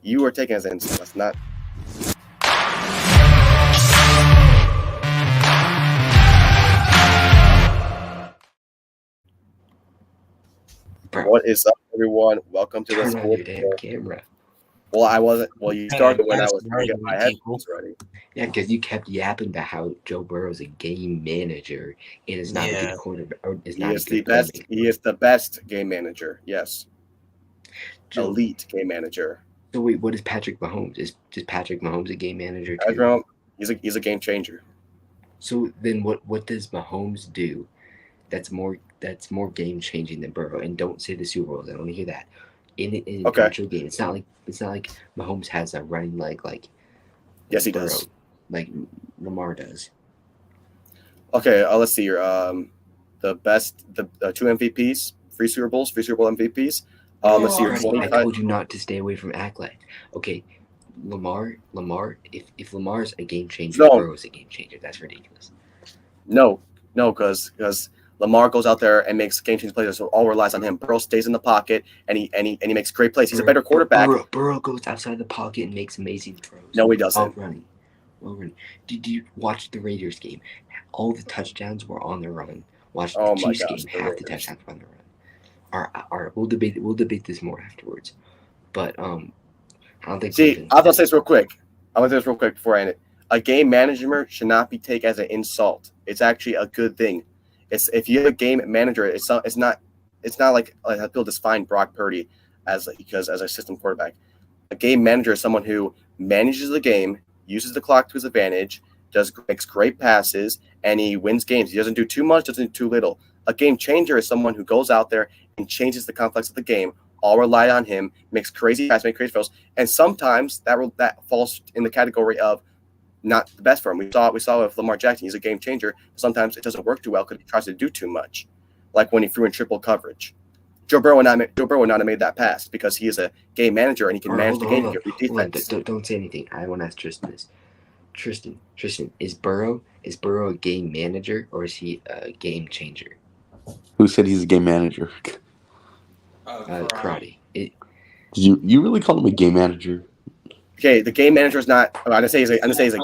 You are taking as an insult. That's not. What is up, everyone? Welcome to the Turn on your Sports damn Bowl. camera. Well, I wasn't. Well, you started when I was Right, getting my headphones ready. Yeah, because you kept yapping about how Joe Burrow's a game manager and is not a Yeah. good quarterback or is He not is a the good best. playmaker. He is the best game manager. Yes, Joe, elite game manager. so wait, what is Patrick Mahomes? Is Patrick Mahomes a game manager I too? don't- He's a game changer. So then what does Mahomes do that's more game changing than Burrow? And don't say the Super Bowls. I don't want to hear that. In Okay. actual game, it's not like Mahomes has a running leg like Yes, he Burrow, does. like Lamar does. Okay. Let's see here. The two MVPs, free Super Bowl MVPs. Let's see here. Freddie, I 25. told you not to stay away from Ackland. Okay, Lamar. If Lamar's a game changer, No. Burrow's a game changer. That's ridiculous. No, because Lamar goes out there and makes game-changing plays, so all relies on him. Burrow stays in the pocket and he makes great plays. He's a better quarterback. Burrow goes outside the pocket and makes amazing throws. No, he doesn't. While running. Did you watch the Raiders game? All the touchdowns were on the run. Watch the Chiefs game. Half the touchdowns were on the run. All right, we'll debate this more afterwards. But I don't think. See, I'll just say this real quick. I'm gonna say this real quick before I end it. A game manager should not be taken as an insult. It's actually a good thing. If you're a game manager, it's not like people define Brock Purdy as a system quarterback. A game manager is someone who manages the game, uses the clock to his advantage, makes great passes, and he wins games. He doesn't do too much, doesn't do too little. A game changer is someone who goes out there and changes the complex of the game. All rely on him, makes crazy passes, makes crazy throws, and sometimes that falls in the category of not the best for him. We saw with Lamar Jackson. He's a game changer. Sometimes it doesn't work too well because he tries to do too much, like when he threw in triple coverage. Joe Burrow would not have made that pass because he is a game manager and he can manage the game and get defense. Don't say anything. I want to ask Tristan this. Tristan, is Burrow a game manager or is he a game changer? Who said he's a game manager? Karate. You really call him a game manager? Okay, the game manager is not. I'm gonna say he's a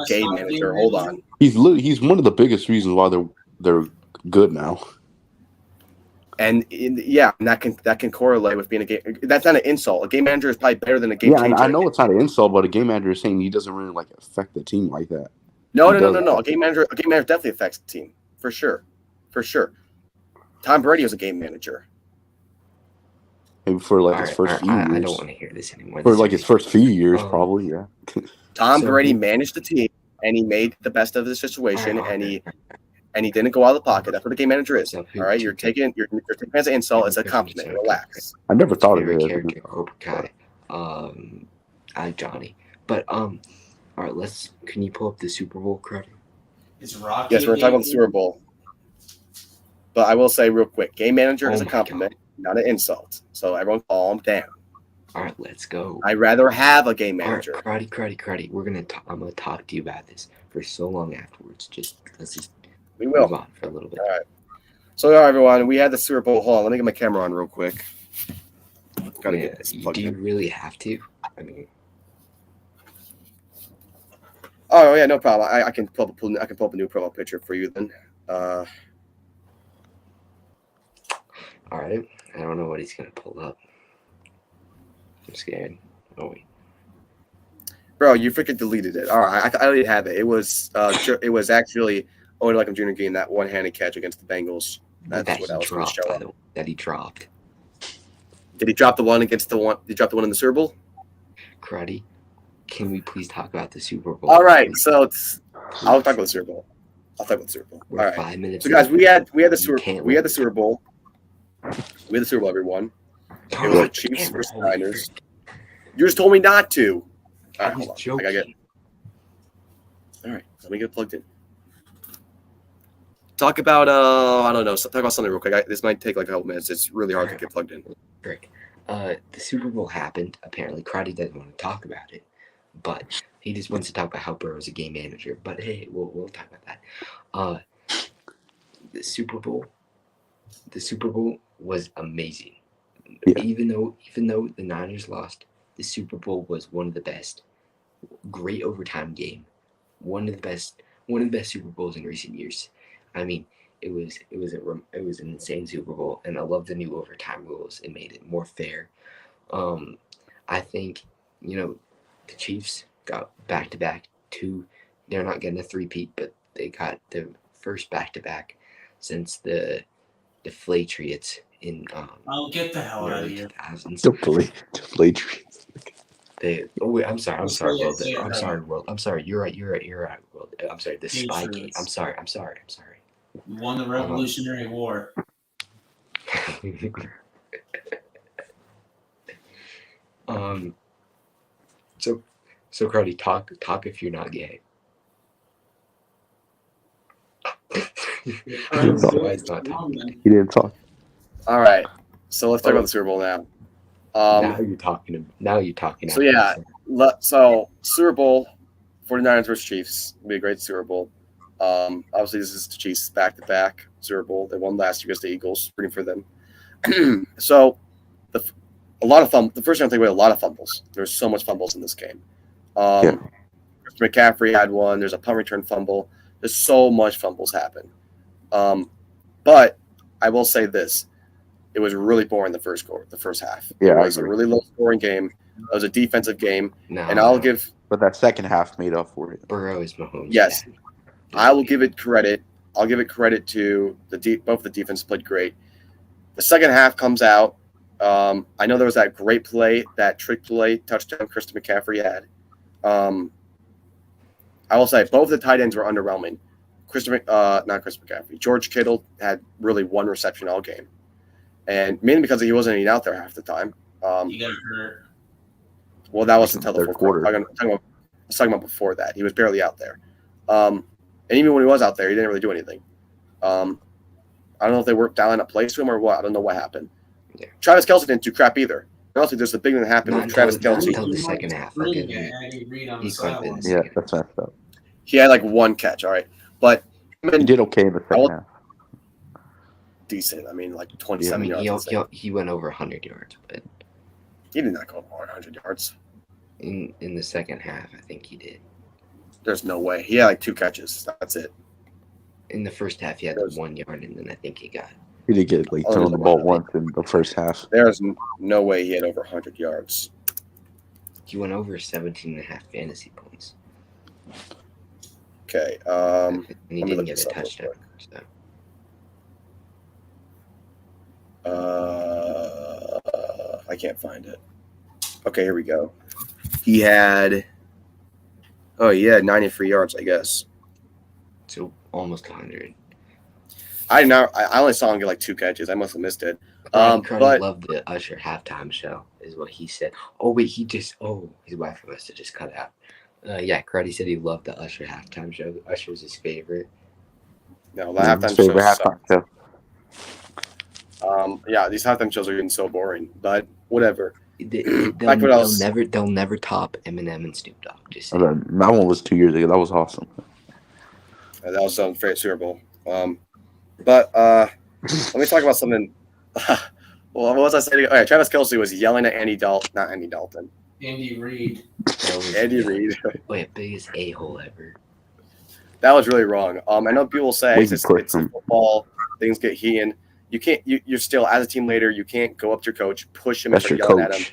game manager. Hold on. He's one of the biggest reasons why they're good now. And that can correlate with being a game. That's not an insult. A game manager is probably better than a game changer. Yeah, I know it's not an insult, but a game manager is saying he doesn't really affect the team like that. No. A game manager definitely affects the team for sure. Tom Brady was a game manager. Maybe for his first few years. I don't want to hear this anymore. For his first few years, probably, yeah. Tom Brady managed the team and he made the best of the situation and he didn't go out of the pocket. That's what a game manager is. All right, you're taking as an insult as a compliment. Relax. I never thought of it. Character, Cobra Kai, I'm Johnny. But all right, can you pull up the Super Bowl credit? It's Rocky. Yes, we're talking about the Super Bowl. But I will say real quick, game manager is a compliment, not an insult. So everyone calm down. All right, let's go. I'd rather have a game manager. All right, karate. I'm gonna talk to you about this for so long afterwards. Let's just we will move on for a little bit. All right. So everyone, we had the Super Bowl. Hold on, let me get my camera on real quick. Do you really have to? I mean. Oh yeah, no problem. I can pull up a new profile picture for you then. All right. I don't know what he's gonna pull up. I'm scared. Oh wait. Bro, you freaking deleted it. All right, I already have it. It was actually Odell Beckham Jr. getting that one-handed catch against the Bengals. That's what I was going to show up. That he dropped. Did he drop the one against the one? Did he drop the one in the Super Bowl? Karate, can we please talk about the Super Bowl? All right, so I'll talk about the Super Bowl. All right. 5 minutes. So guys, we had the Super Bowl. We had the Super Bowl, everyone. It was the Chiefs versus Niners. You just told me not to. All right, hold on. Joking. I gotta get. All right, let me get plugged in. Talk about I don't know. Talk about something real quick. This might take like a couple minutes. It's really hard to get plugged in. Great. The Super Bowl happened. Apparently, Karate doesn't want to talk about it, but he just wants to talk about how Burrow's a game manager. But hey, we'll talk about that. The Super Bowl was amazing. Yeah. Even though the Niners lost the Super Bowl was one of the best. Great overtime game. One of the best Super Bowls in recent years. I mean, it was an insane Super Bowl, and I love the new overtime rules. It made it more fair. I think, the Chiefs got back-to-back two. They're not getting a three-peat, but they got the first back-to-back since the Flatriots in get the hell out of here. 2000s. The Flatriots. I'm sorry, World. I'm sorry. You're right, World. I'm sorry. The Spygate. I'm sorry. You won the Revolutionary War. So Cardi, talk if you're not gay. He didn't talk. All right, so let's talk about the Super Bowl now. Now you're talking. So yeah, so Super Bowl, 49ers versus Chiefs. It'll be a great Super Bowl. Obviously, this is the Chiefs back-to-back Super Bowl. They won last year against the Eagles. Rooting for them. So the first thing I think about, a lot of fumbles. There's so much fumbles in this game. McCaffrey had one. There's a punt return fumble. There's so much fumbles happen. But I will say this. It was really boring the first half. Yeah, it was a really low scoring game. It was a defensive game. But that second half made up for it. Burrow is Mahomes. Yes. I will give it credit. I'll give it credit to both the defense played great. The second half comes out. I know there was that great play, that trick play touchdown Christian McCaffrey had. I will say both the tight ends were underwhelming. Not Christian McCaffrey. George Kittle had really one reception all game, and mainly because he wasn't even out there half the time. He got hurt. Well, that wasn't until the fourth quarter. I was talking about before that. He was barely out there. And even when he was out there, he didn't really do anything. I don't know if they were dialing up plays to him or what. I don't know what happened. Yeah. Travis Kelce didn't do crap either. Honestly, there's a big thing that happened with Travis Kelce. Until the second half. Yeah, that's messed up. He had like one catch, all right. But he did okay in the second half. Decent. I mean, like 27 yards. He went over 100 yards, but he did not go over 100 yards. In the second half, I think he did. There's no way. He had like 2 catches. That's it. In the first half, he had 1 yard, and then I think he got. He did get thrown the ball once in the first half. There's no way he had over 100 yards. He went over 17.5 fantasy points. Okay. And he didn't get a touchdown. So. I can't find it. Okay, here we go. He had 93 yards, I guess. So almost 100. I only saw him get like 2 catches. I must have missed it. But loved the Usher halftime show, is what he said. Oh wait, his wife must have just cut out. Cruddy said he loved the Usher halftime show. Usher's his favorite. No, the halftime show. These halftime shows are getting so boring. But whatever. They'll never top Eminem and Snoop Dogg. Just saying. That one was 2 years ago. That was awesome. That was some great Super Bowl. But let me talk about something. Well, what was I saying? All right, Travis Kelce was yelling at Andy Reid. Andy Reid. Wait, biggest a-hole ever. That was really wrong. I know people say it's football. Things get heated. You can't. You're still, as a team leader, you can't go up to your coach, push him, and start yelling at him.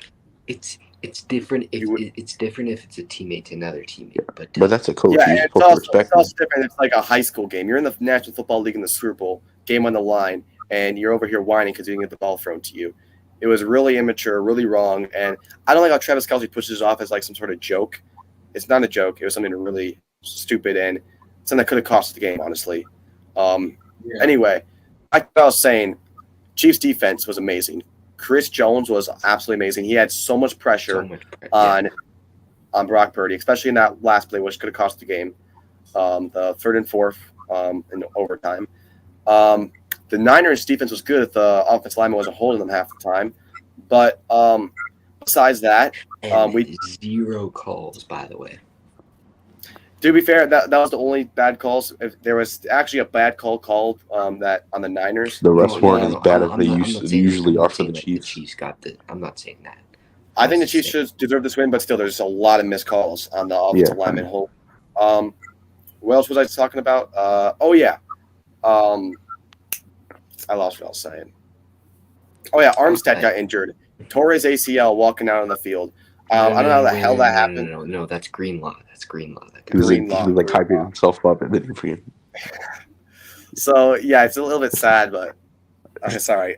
It's different. It's different if it's a teammate to another teammate. But that's a coach. Yeah, it's also different. It's like a high school game. You're in the National Football League in the Super Bowl game on the line, and you're over here whining because you didn't get the ball thrown to you. It was really immature, really wrong, and I don't like how Travis Kelce pushes it off as like some sort of joke. It's not a joke. It was something really stupid and something that could have cost the game, honestly. Anyway, like I was saying, Chiefs defense was amazing. Chris Jones was absolutely amazing. He had so much pressure on Brock Purdy, especially in that last play, which could have cost the game. The 3rd and 4th in overtime. The Niners defense was good if the offensive lineman wasn't holding them half the time. But besides that, we 0 calls, by the way. To be fair, that was the only bad calls. If there was actually a bad call called that on the Niners. The rest weren't as bad as they usually are for the Chiefs. The Chiefs got the. I'm not saying that. I think the Chiefs should deserve this win, but still, there's a lot of missed calls on the offensive lineman. What else was I talking about? I lost what I was saying. Oh yeah, Armstead got injured. Tore his ACL walking out on the field. I don't know how the hell that happened. No, that's Greenlaw. He was like hyping himself up and then he forget. So yeah, it's a little bit sad, but sorry.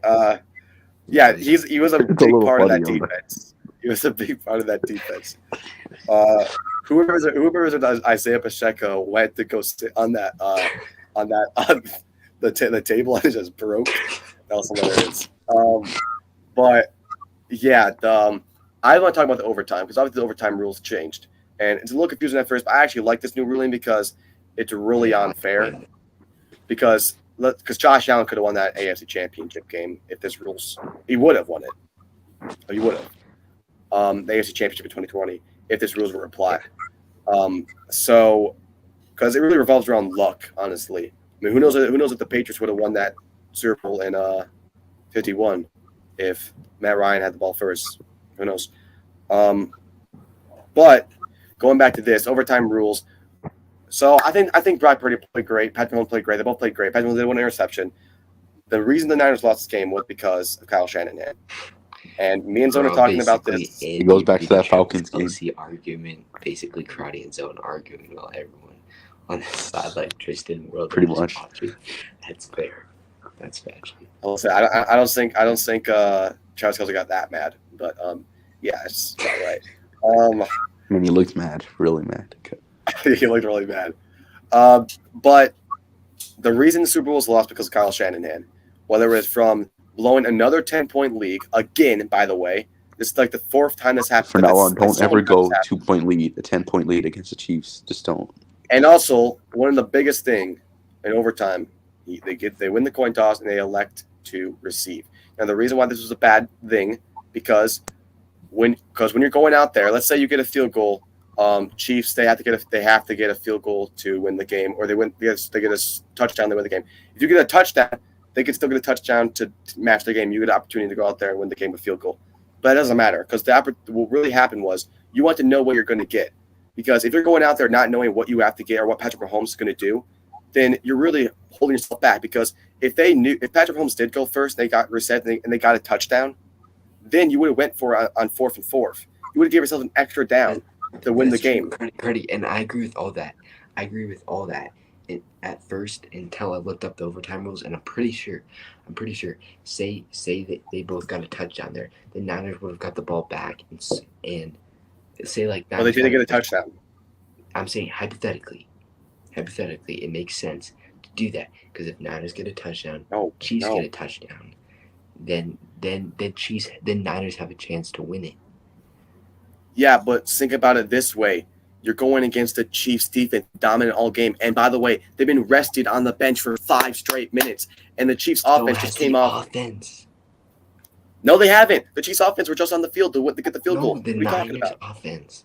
Yeah, he was a big part of that defense. He was a big part of that defense. Whoever was Isaiah Pacheco went to go sit on the table and it just broke. That was hilarious. But yeah, I want to talk about the overtime because obviously the overtime rules changed, and it's a little confusing at first. But I actually like this new ruling because it's really unfair. Because Josh Allen could have won that AFC Championship game if this rules. He would have won it. He would have. The AFC Championship in 2020 if this rules were applied. So because it really revolves around luck, honestly. I mean, who knows if the Patriots would have won that Super Bowl in 51 if Matt Ryan had the ball first. Who knows? But going back to this, overtime rules. So I think Brock Purdy played great. Patrick Mahomes played great. They both played great. Patrick Mahomes did one interception. The reason the Niners lost this game was because of Kyle Shanahan. And me and Zone are talking about this. It goes back to that Falcons game. Argument, basically Karate and Zone arguing while everyone on the sideline, Tristan World pretty much. That's fair. That's fair. I'll say I don't think Travis Kelce got that mad, but yeah, it's not right. I mean, he looked mad, really mad. He looked really bad. But the reason the Super Bowl was lost because of Kyle Shanahan, whether it's from blowing another 10-point lead, again, by the way, this is like the fourth time this happened. From now on, don't ever go 2-point lead, a 10-point lead against the Chiefs. Just don't. And also, one of the biggest thing in overtime, they win the coin toss and they elect to receive. Now, the reason why this was a bad thing, because when you're going out there, let's say you get a field goal. Chiefs, they have to get a field goal to win the game, or they get a touchdown, they win the game. If you get a touchdown, they can still get a touchdown to match the game. You get an opportunity to go out there and win the game with field goal. But it doesn't matter because what really happened was you want to know what you're going to get. Because if you're going out there not knowing what you have to get or what Patrick Mahomes is going to do, then you're really holding yourself back. Because if Patrick Mahomes did go first, they got reset and they got a touchdown, then you would have went for it on 4th and 4th. You would have given yourself an extra down to win the game. And I agree with all that. At first, until I looked up the overtime rules, and I'm pretty sure, say that they both got a touchdown there, the Niners would have got the ball back and say like that. Well, they didn't get a touchdown. I'm saying hypothetically, it makes sense to do that because if Niners get a touchdown, Chiefs get a touchdown, then Niners have a chance to win it. Yeah, but think about it this way. You're going against the Chiefs defense, dominant all game. And by the way, they've been rested on the bench for 5 straight minutes. And the Chiefs offense just came off. No, they haven't. The Chiefs offense were just on the field to get the field goal. The Niners offense.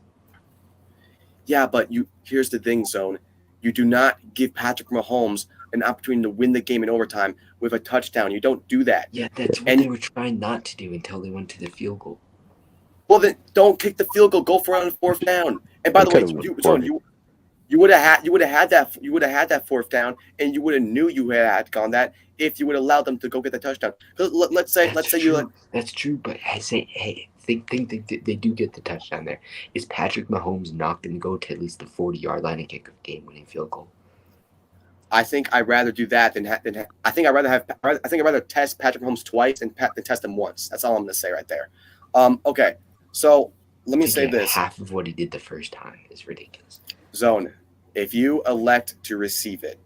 Yeah, but here's the thing, Zone. You do not give Patrick Mahomes an opportunity to win the game in overtime with a touchdown. You don't do that. Yeah, that's what they were trying not to do until they went to the field goal. Well, then don't kick the field goal. Go for it on 4th down. And by the way, you would have had that 4th down, and you would have knew you had gone that if you would have allowed them to go get the touchdown. Let's say that's true, but I say, think they do get the touchdown there. Is Patrick Mahomes not going to go to at least the 40-yard line and kick a game-winning field goal? I think I'd rather do that than I think I'd rather test Patrick Mahomes twice than test him once. That's all I'm going to say right there. Okay. So let me say this. Half of what he did the first time is ridiculous. Zone, if you elect to receive it,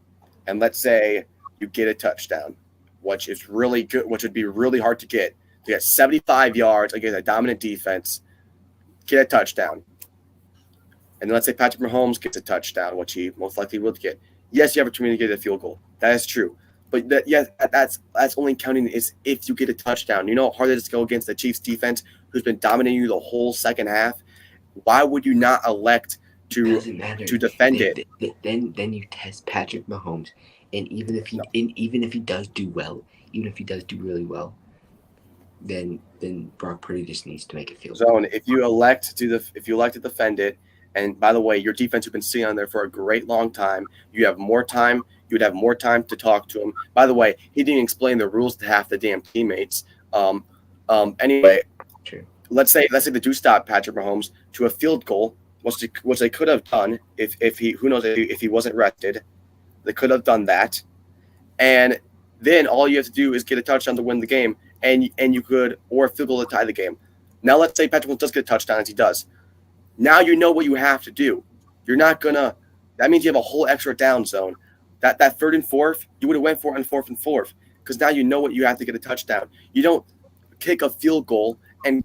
and let's say you get a touchdown, which is really good, which would be really hard to get 75 yards against a dominant defense, get a touchdown. And let's say Patrick Mahomes gets a touchdown, which he most likely will get. Yes, you have a opportunity to get a field goal. That is true. But that's only counting is if you get a touchdown. You know how hard it is to go against the Chiefs defense who's been dominating you the whole second half? Why would you not elect to defend it? Then you test Patrick Mahomes, and even if he does do well, even if he does do really well, then Brock Purdy just needs to make a field goal. Zone. If you elect to defend it, and by the way, your defense has been sitting on there for a great long time. You have more time. You would have more time to talk to him. By the way, he didn't explain the rules to half the damn teammates. Anyway, True. Let's say they do stop Patrick Mahomes to a field goal, which they could have done if he wasn't rested. They could have done that, and then all you have to do is get a touchdown to win the game, and you could, or a field goal to tie the game. Now let's say Patrick Mahomes does get a touchdown, as he does. Now you know what you have to do. You're not gonna. That means you have a whole extra down zone. That third and fourth, you would have went for it on 4th and 4th, because now you know what you have to get a touchdown. You don't kick a field goal and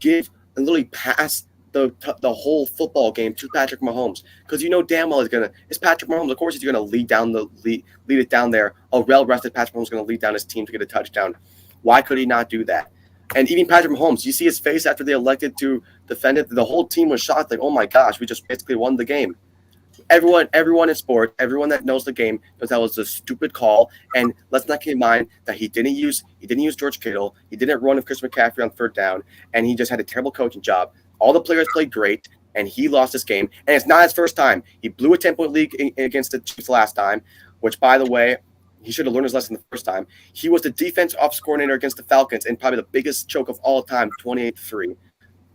literally pass the whole football game to Patrick Mahomes, because you know damn well it's Patrick Mahomes. Of course he's gonna lead it down there. A well rested Patrick Mahomes is gonna lead down his team to get a touchdown. Why could he not do that? And even Patrick Mahomes, you see his face after they elected to defend it. The whole team was shocked, like, oh my gosh, we just basically won the game. Everyone in sport, everyone that knows the game knows that was a stupid call. And let's not keep in mind that he didn't use George Kittle, he didn't run with Chris McCaffrey on 3rd down, and he just had a terrible coaching job. All the players played great, and he lost this game. And it's not his first time. He blew a 10-point lead against the Chiefs last time, which, by the way, he should have learned his lesson the first time. He was the defense offense coordinator against the Falcons, and probably the biggest choke of all time, 28-3.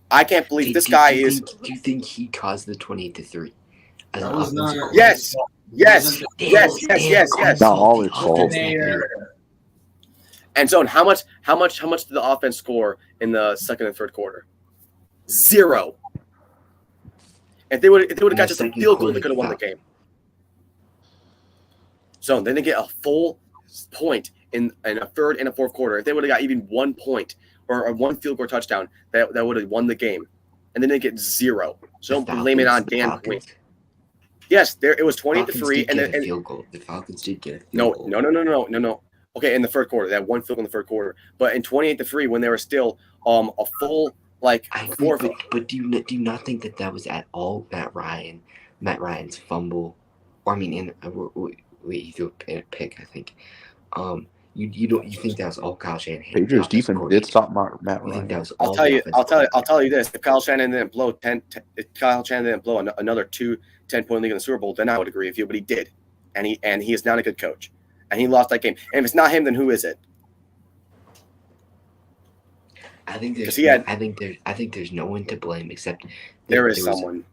I can't believe this guy is. Do you think he caused the 28-3? Yes. Not all his fault. And so, how much did the offense score in the 2nd and 3rd quarter? 0. If they would have got just a field goal, they could have won the game. So they didn't get a full point in a 3rd and a 4th quarter. If they would have got even 1 point or one field goal touchdown, that would have won the game. And then they get 0. So don't blame it on Dan Quinn. Yes, it was 20-3, and a field goal. The Falcons did get a field goal. No. Okay, in the 3rd quarter, they had one field goal in the 3rd quarter, but in 28-3, when they were still a full forfeit. But do you not think that was at all Matt Ryan's fumble? Or I mean, he threw a pick, I think. You think that was all Kyle Shanahan? Patriots defense did stop Matt Ryan. I'll tell you this: if Kyle Shanahan didn't blow another 2 10-point league in the Super Bowl, then I would agree with you. But he did, and he is not a good coach, and he lost that game. And if it's not him, then who is it? I think there's no one to blame except there was someone.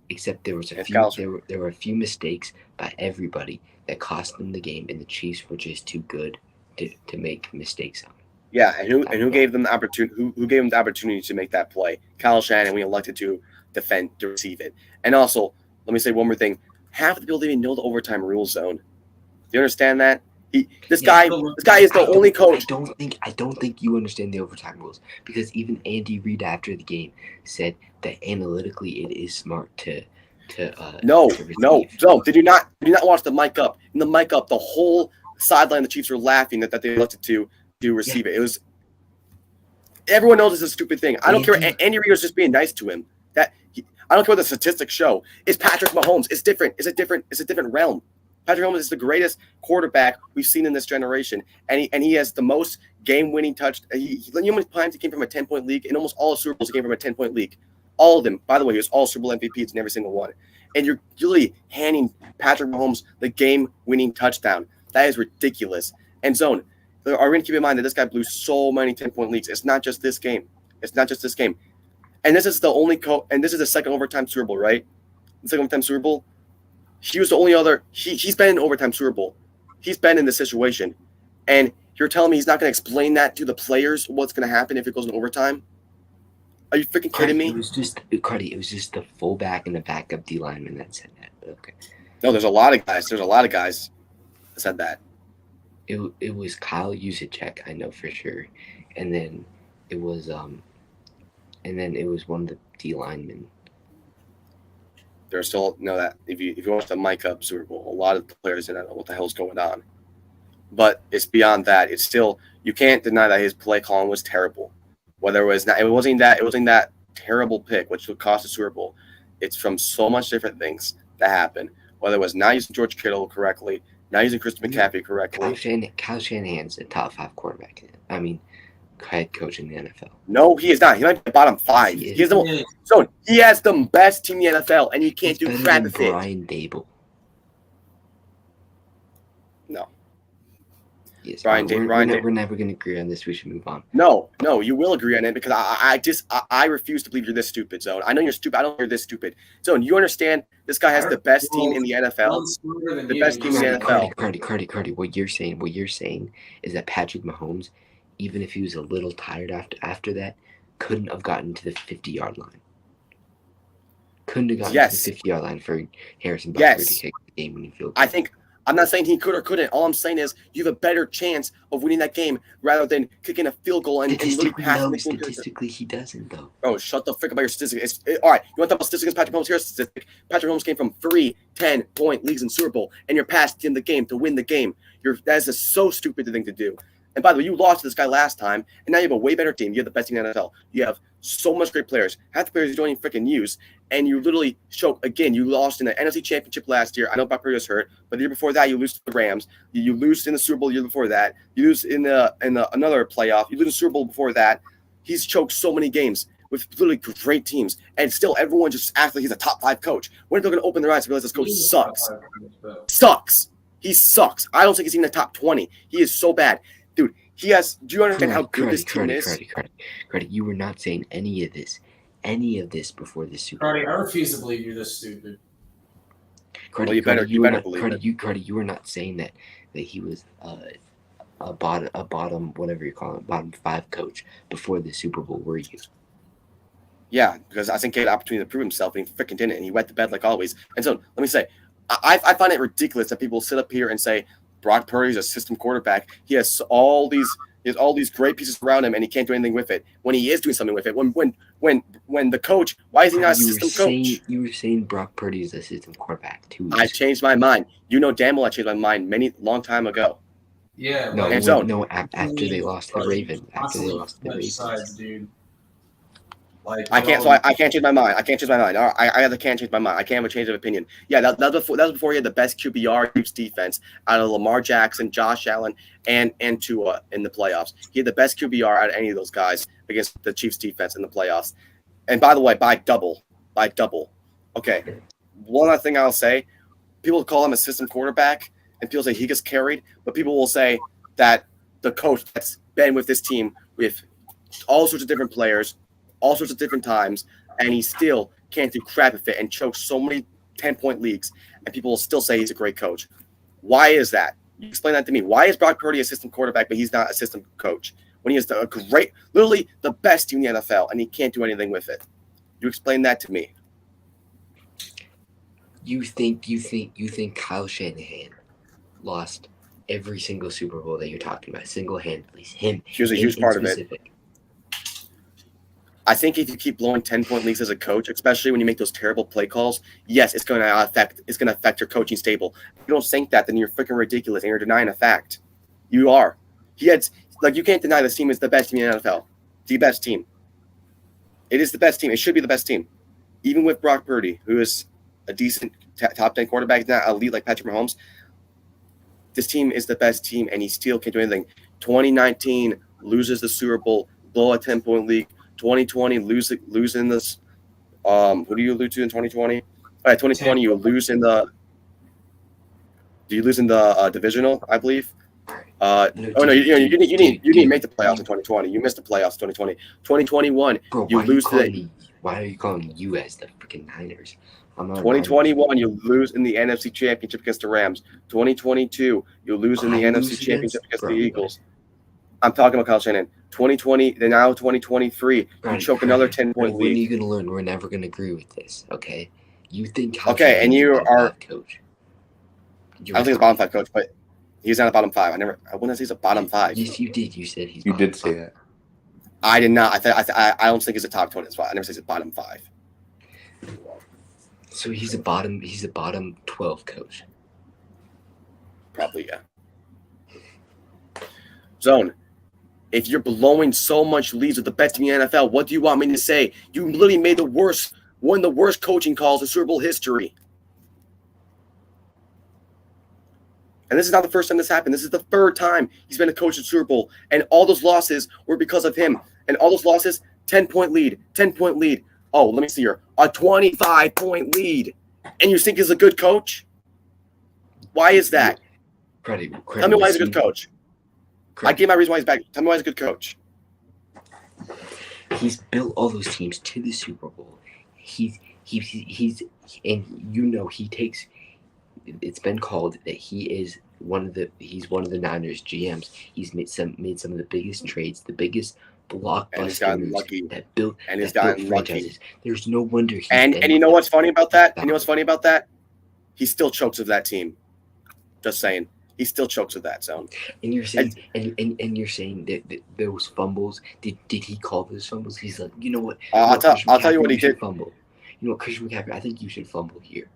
Except there was there were a few mistakes by everybody that cost them the game, and the Chiefs were just too good to make mistakes on. Yeah, and who gave them the opportunity? Who gave them the opportunity to make that play? Kyle Shanahan. We elected to defend to receive it. And also, let me say one more thing: half the people didn't even know the overtime rule zone. Do you understand that? This guy is the only coach. I don't think you understand the overtime rules, because even Andy Reid after the game said that analytically it is smart to. No. Did you not watch the mic up? In the mic up, the whole sideline, the Chiefs were laughing that they elected to receive it. It was. Everyone knows it's a stupid thing. I don't care. Andy Reid was just being nice to him. I don't care what the statistics show. It's Patrick Mahomes. It's different. It's a different realm. Patrick Mahomes is the greatest quarterback we've seen in this generation, and he has the most game-winning touch. You know how many times he came from a 10-point league? In almost all the Super Bowls, he came from a 10-point league. All of them. By the way, he was all Super Bowl MVPs in every single one. And you're really handing Patrick Mahomes the game-winning touchdown. That is ridiculous. And Zone, are we going to keep in mind that this guy blew so many 10-point leads? It's not just this game. And this is the only and this is the second overtime Super Bowl, right? The second overtime Super Bowl. He was the only other. He's been in overtime Super Bowl. He's been in this situation, and you're telling me he's not going to explain that to the players what's going to happen if it goes in overtime? Are you freaking kidding me? It was just the fullback and the backup D lineman that said that. Okay. No, there's a lot of guys. That said that. It was Kyle Juszczyk, I know for sure, and then it was one of the D linemen. There's still that if you watch the mic up Super Bowl, a lot of the players didn't know what the hell's going on. But it's beyond that. It's still, you can't deny that his play calling was terrible. Whether it wasn't that terrible pick which would cost the Super Bowl. It's from so much different things that happened. Whether it was not using George Kittle correctly, not using Christian McCaffrey correctly. Kyle Shanahan's a top 5 quarterback. I mean, head coach in the NFL. No, he is not. He might be bottom 5. Yes, he has he has the best team in the NFL, and you can't do crap with it. Brian Dable. No. Yes, we're never going to agree on this. We should move on. No, you will agree on it because I refuse to believe you're this stupid, Zone. I know you're stupid. I don't know you're this stupid. Zone, you understand this guy has the best team in the NFL? The best team in the NFL. Cardi, what you're saying is that Patrick Mahomes, even if he was a little tired after that, couldn't have gotten to the 50-yard line. Couldn't have gotten to the 50-yard line for Harrison Butker to kick the game-winning field goal. I'm not saying he could or couldn't. All I'm saying is you have a better chance of winning that game rather than kicking a field goal and literally passing the game. Statistically, he doesn't, though. Oh, shut the frick about your statistics. All right, you want to talk about statistics? Patrick Mahomes, here's a statistic. Patrick Mahomes came from 3 10-point leagues in Super Bowl, and you're passed in the game to win the game. That is so stupid thing to do. And by the way, you lost to this guy last time, and now you have a way better team. You have the best team in the NFL. You have so much great players. Half the players you don't even freaking use, and you literally choke again. You lost in the NFC Championship last year. I know Brock Purdy was hurt, but the year before that, you lose to the Rams. You lose in the Super Bowl the year before that. You lose in the another playoff. You lose in the Super Bowl before that. He's choked so many games with literally great teams, and still everyone just acts like he's a top 5 coach. When are they going to open their eyes and realize this coach sucks? Sucks. He sucks. I don't think he's even in the top 20. He is so bad. Dude, do you understand how good this team is? Cardi, you were not saying any of this before the Super Bowl. Cardi, I refuse to believe you're this stupid. Cardi, you better believe it. Cardi, you were not saying that he was a bottom, whatever you call it, bottom 5 coach before the Super Bowl, were you? Yeah, because I think he had an opportunity to prove himself, and he freaking didn't, and he went to bed like always. And so, let me say, I find it ridiculous that people sit up here and say, Brock Purdy is a system quarterback. He has all these great pieces around him, and he can't do anything with it. When he is doing something with it, when the coach, why is he not a system coach? You were saying Brock Purdy is a system quarterback too. I changed my mind. You know damn well I changed my mind long time ago. Yeah. After they lost the Ravens. Dude. I can't change my mind. I can't change my mind. I either can't change my mind. I can't have a change of opinion. Yeah, that was before he had the best QBR Chiefs defense out of Lamar Jackson, Josh Allen, and Tua in the playoffs. He had the best QBR out of any of those guys against the Chiefs defense in the playoffs. And by the way, by double. Okay. One other thing I'll say, people call him a system quarterback, and people say he gets carried, but people will say that the coach that's been with this team with all sorts of different players, all sorts of different times, and he still can't do crap with it and chokes so many 10-point leagues, and people will still say he's a great coach. Why is that? You explain that to me. Why is Brock Purdy a system quarterback, but he's not a system coach when he is literally the best team in the NFL, and he can't do anything with it? You explain that to me. You think Kyle Shanahan lost every single Super Bowl that you're talking about single-handedly? He was a huge part of it. I think if you keep blowing 10-point leagues as a coach, especially when you make those terrible play calls, yes, it's going to affect your coaching stable. If you don't think that, then you're freaking ridiculous and you're denying a fact. You are. You can't deny this team is the best team in the NFL. The best team. It is the best team. It should be the best team. Even with Brock Purdy, who is a decent top 10 quarterback, not elite like Patrick Mahomes, this team is the best team, and he still can't do anything. 2019 loses the Super Bowl, blow a 10-point league. 2020 losing this. Who do you lose to in 2020? All right, 2020 you lose in the. Do you lose in the divisional? I believe. You didn't make the playoffs in 2020. You missed the playoffs in 2020. 2021 you lose to. Why are you calling you as the freaking Niners? 2021 you lose in the NFC Championship against the Rams. 2022 you lose in the NFC Championship against the Eagles. I'm talking about Kyle Shanahan. 2020, then now 2023, you choke another 10-point lead. When are you going to learn? We're never going to agree with this, okay? You think Kyle Shanahan and you are coach. I don't think he's a bottom 5 coach, but he's not a bottom 5. I wouldn't say he's a bottom 5. Yes, you did. You said he's. You did say that. I did not. I don't think he's a top 20 spot. I never said he's a bottom 5. So he's a bottom 12 coach. Probably, yeah. Zone. If you're blowing so much leads with the best team in the NFL, what do you want me to say? You literally made one of the worst coaching calls in Super Bowl history. And this is not the first time this happened. This is the third time he's been a coach at Super Bowl. And all those losses were because of him. And all those losses, 10-point lead, 10-point lead. Oh, let me see here. A 25-point lead. And you think he's a good coach? Why is that? Tell me why he's a good coach. I gave my reason why he's back. Tell me why he's a good coach. He's built all those teams to the Super Bowl. He's and you know he takes. It's been called that he's one of the Niners GMs. He's made some of the biggest trades, the biggest blockbuster moves that built franchises. There's no wonder he's and you know what's funny about that? He still chokes with that team. Just saying. He still chokes with that zone. And you're saying and you're saying that those fumbles, did he call those fumbles? He's like, you know what? I'll tell you what he did. Fumble. You know what, Christian McCaffrey, I think you should fumble here.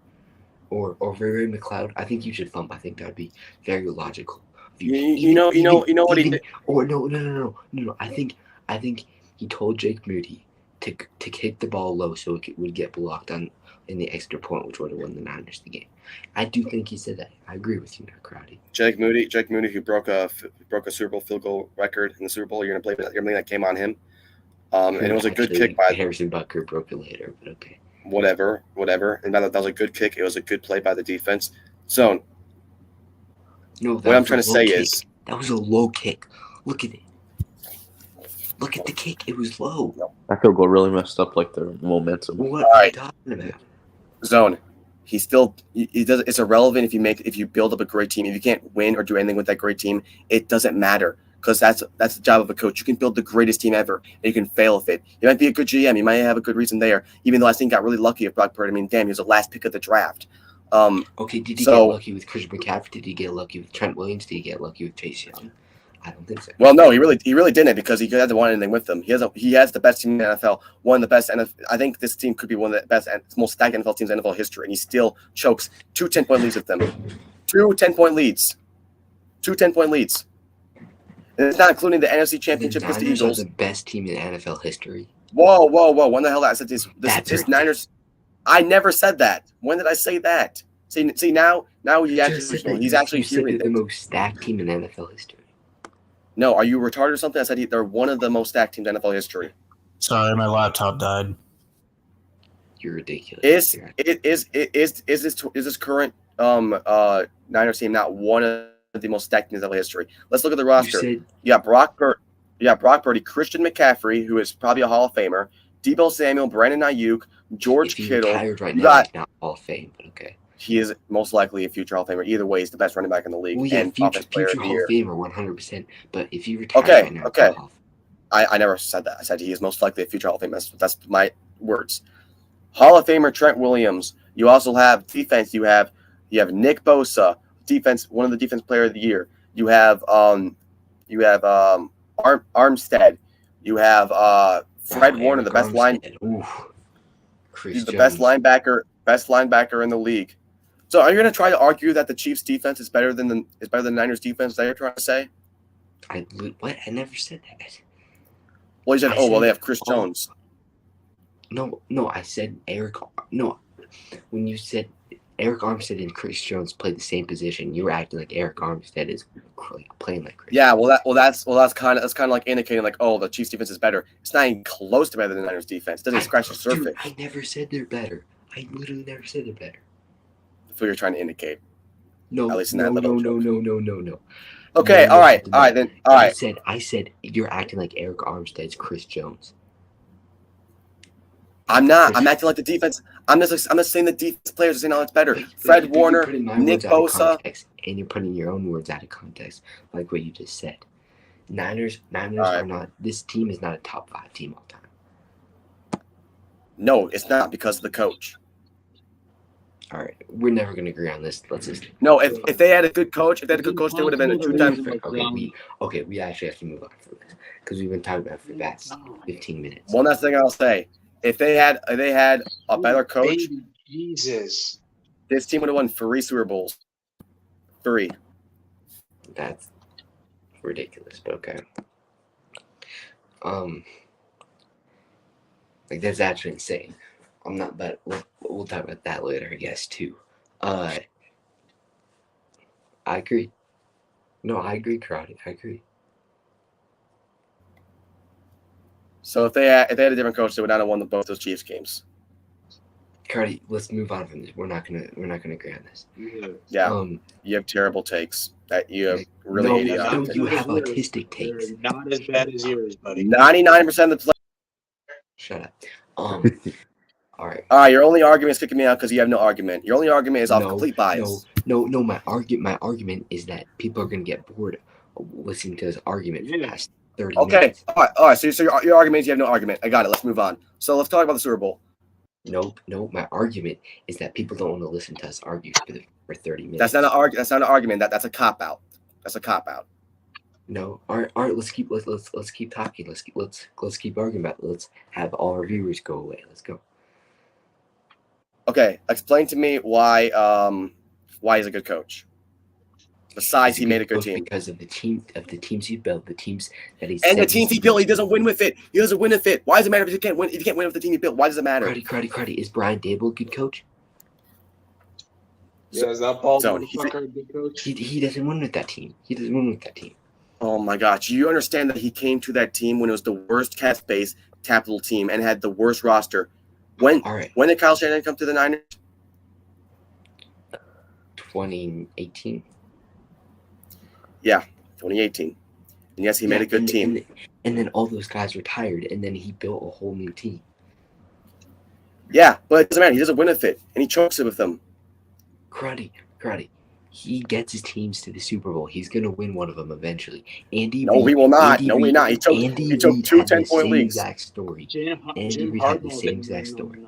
Or Ray McLeod, I think you should fumble. I think that would be very logical. You know what he did? Or no. I think he told Jake Moody to kick the ball low so it would get blocked in the extra point, which would have won the Niners the game. I do think he said that. I agree with you now, Crowdy. Jake Moody, who broke a Super Bowl field goal record in the Super Bowl. You're gonna blame that came on him. And it was a good kick by Harrison Butker broke it later, but okay. Whatever. And that was a good kick. It was a good play by the defense. Zone. No, what I'm trying to say is that was a low kick. Look at it. Look at the kick. It was low. That field goal really messed up like the momentum. What are you talking about? Zone. He does. It's irrelevant if you build up a great team. If you can't win or do anything with that great team, it doesn't matter. Because that's the job of a coach. You can build the greatest team ever, and you can fail with it. You might be a good GM. You might have a good reason there. Even though I think got really lucky with Brock Purdy. I mean, damn, he was the last pick of the draft. Okay, did he get lucky with Christian McCaffrey? Did he get lucky with Trent Williams? Did he get lucky with Chase Young? I don't think so. Well, no, he really didn't because he hasn't won anything with them. He has the best team in the NFL. One of the best NFL. I think this team could be one of the best, most stacked NFL teams in NFL history, and he still chokes 2 10-point leads with them. 2 10-point leads. 2 10-point leads. And it's not including the NFC Championship against the Eagles. The best team in NFL history. Whoa. When the hell I said this Niners. I never said that. When did I say that? See now he's actually hearing the most stacked team in NFL history. No, are you retarded or something? I said they're one of the most stacked teams in NFL history. Sorry, my laptop died. You're ridiculous. Is this current Niners team not one of the most stacked teams in NFL history? Let's look at the roster. You got Brock Purdy, Christian McCaffrey, who is probably a Hall of Famer, Deebo Samuel, Brandon Ayuk, George Kittle. Right now, he's not Hall of Fame, but okay. He is most likely a future Hall of Famer. Either way, he's the best running back in the league. Well, yeah, and future Hall of Famer, 100%. But if you retire right now, okay. I never said that. I said he is most likely a future Hall of Famer. That's my words. Hall of Famer Trent Williams. You also have defense. You have Nick Bosa, defense, one of the defense player of the year. You have Armstead. You have Fred Warner, the best He's the best linebacker in the league. So are you going to try to argue that the Chiefs' defense is better than the Niners' defense? Is that what you're trying to say? I never said that. Well, you said, they have Chris Jones. No, I said Eric. No, when you said Eric Armstead and Chris Jones play the same position, you were acting like Eric Armstead is playing like Chris. Yeah, that's kind of like indicating like, the Chiefs' defense is better. It's not even close to better than the Niners' defense. It doesn't scratch the surface. Dude, I never said they're better. I literally never said they're better. That's what you're trying to indicate. No, at least in that little no. Okay, all right, then. I said you're acting like Eric Armstead's Chris Jones. I'm not. I'm acting like the defense. I'm just saying the defense players are saying, it's better. Fred Warner, Nick Bosa, and you're putting your own words out of context, like what you just said. Niners are not. This team is not a top 5 team all time. No, it's not because of the coach. All right, we're never going to agree on this. Let's just. No, if they had a good coach, they would have been a 2-time. Okay, we actually have to move on from this because we've been talking about it for the past 15 minutes. One last thing I'll say: if they had a better coach, Jesus, this team would have won 3 Super Bowls. 3. That's ridiculous, but okay. That's actually insane. I'm not, but we'll talk about that later, I guess, too. I I agree. No, I agree, Karate. I agree. So if they had a different coach, they would not have won both those Chiefs games. Karate, let's move on from this. We're not gonna agree on this. Yeah. You have terrible takes. That you have really no, idiotic. No, you have autistic takes. They're not as bad as yours, buddy. 99% of the play. Shut up. All right. Your only argument is kicking me out because you have no argument. Your only argument is off complete bias. No. My argument is that people are gonna get bored of listening to this argument for the past 30 minutes. All right. So your argument is you have no argument. I got it. Let's move on. So let's talk about the Super Bowl. No. My argument is that people don't want to listen to us argue for 30 minutes. That's not an argument. That's a cop out. That's a cop out. No. All right. Let's keep talking. Let's keep arguing about it. Let's have all our viewers go away. Let's go. Okay. Explain to me why he's a good coach. Besides, he made a good team because of the teams he built, the teams that he's and the teams he built. He doesn't win with it. He doesn't win with it. Why does it matter if he can't win? If he can't win with the team he built, why does it matter? Cruddy. Is Brian Dable a good coach? Yeah, is that Paul motherfucker a good coach? He doesn't win with that team. Oh my God! Do you understand that he came to that team when it was the worst cap space capital team and had the worst roster? When did Kyle Shanahan come to the Niners? 2018. Yeah, 2018. And yes, he made a good team. And then all those guys retired, and then he built a whole new team. Yeah, but it doesn't matter. He doesn't win with it, and he chokes it with them. Cruddy. He gets his teams to the Super Bowl. He's going to win one of them eventually. He will not. No, we're not. He took two 10-point leagues. Exact story. Andy Reid had the same exact story.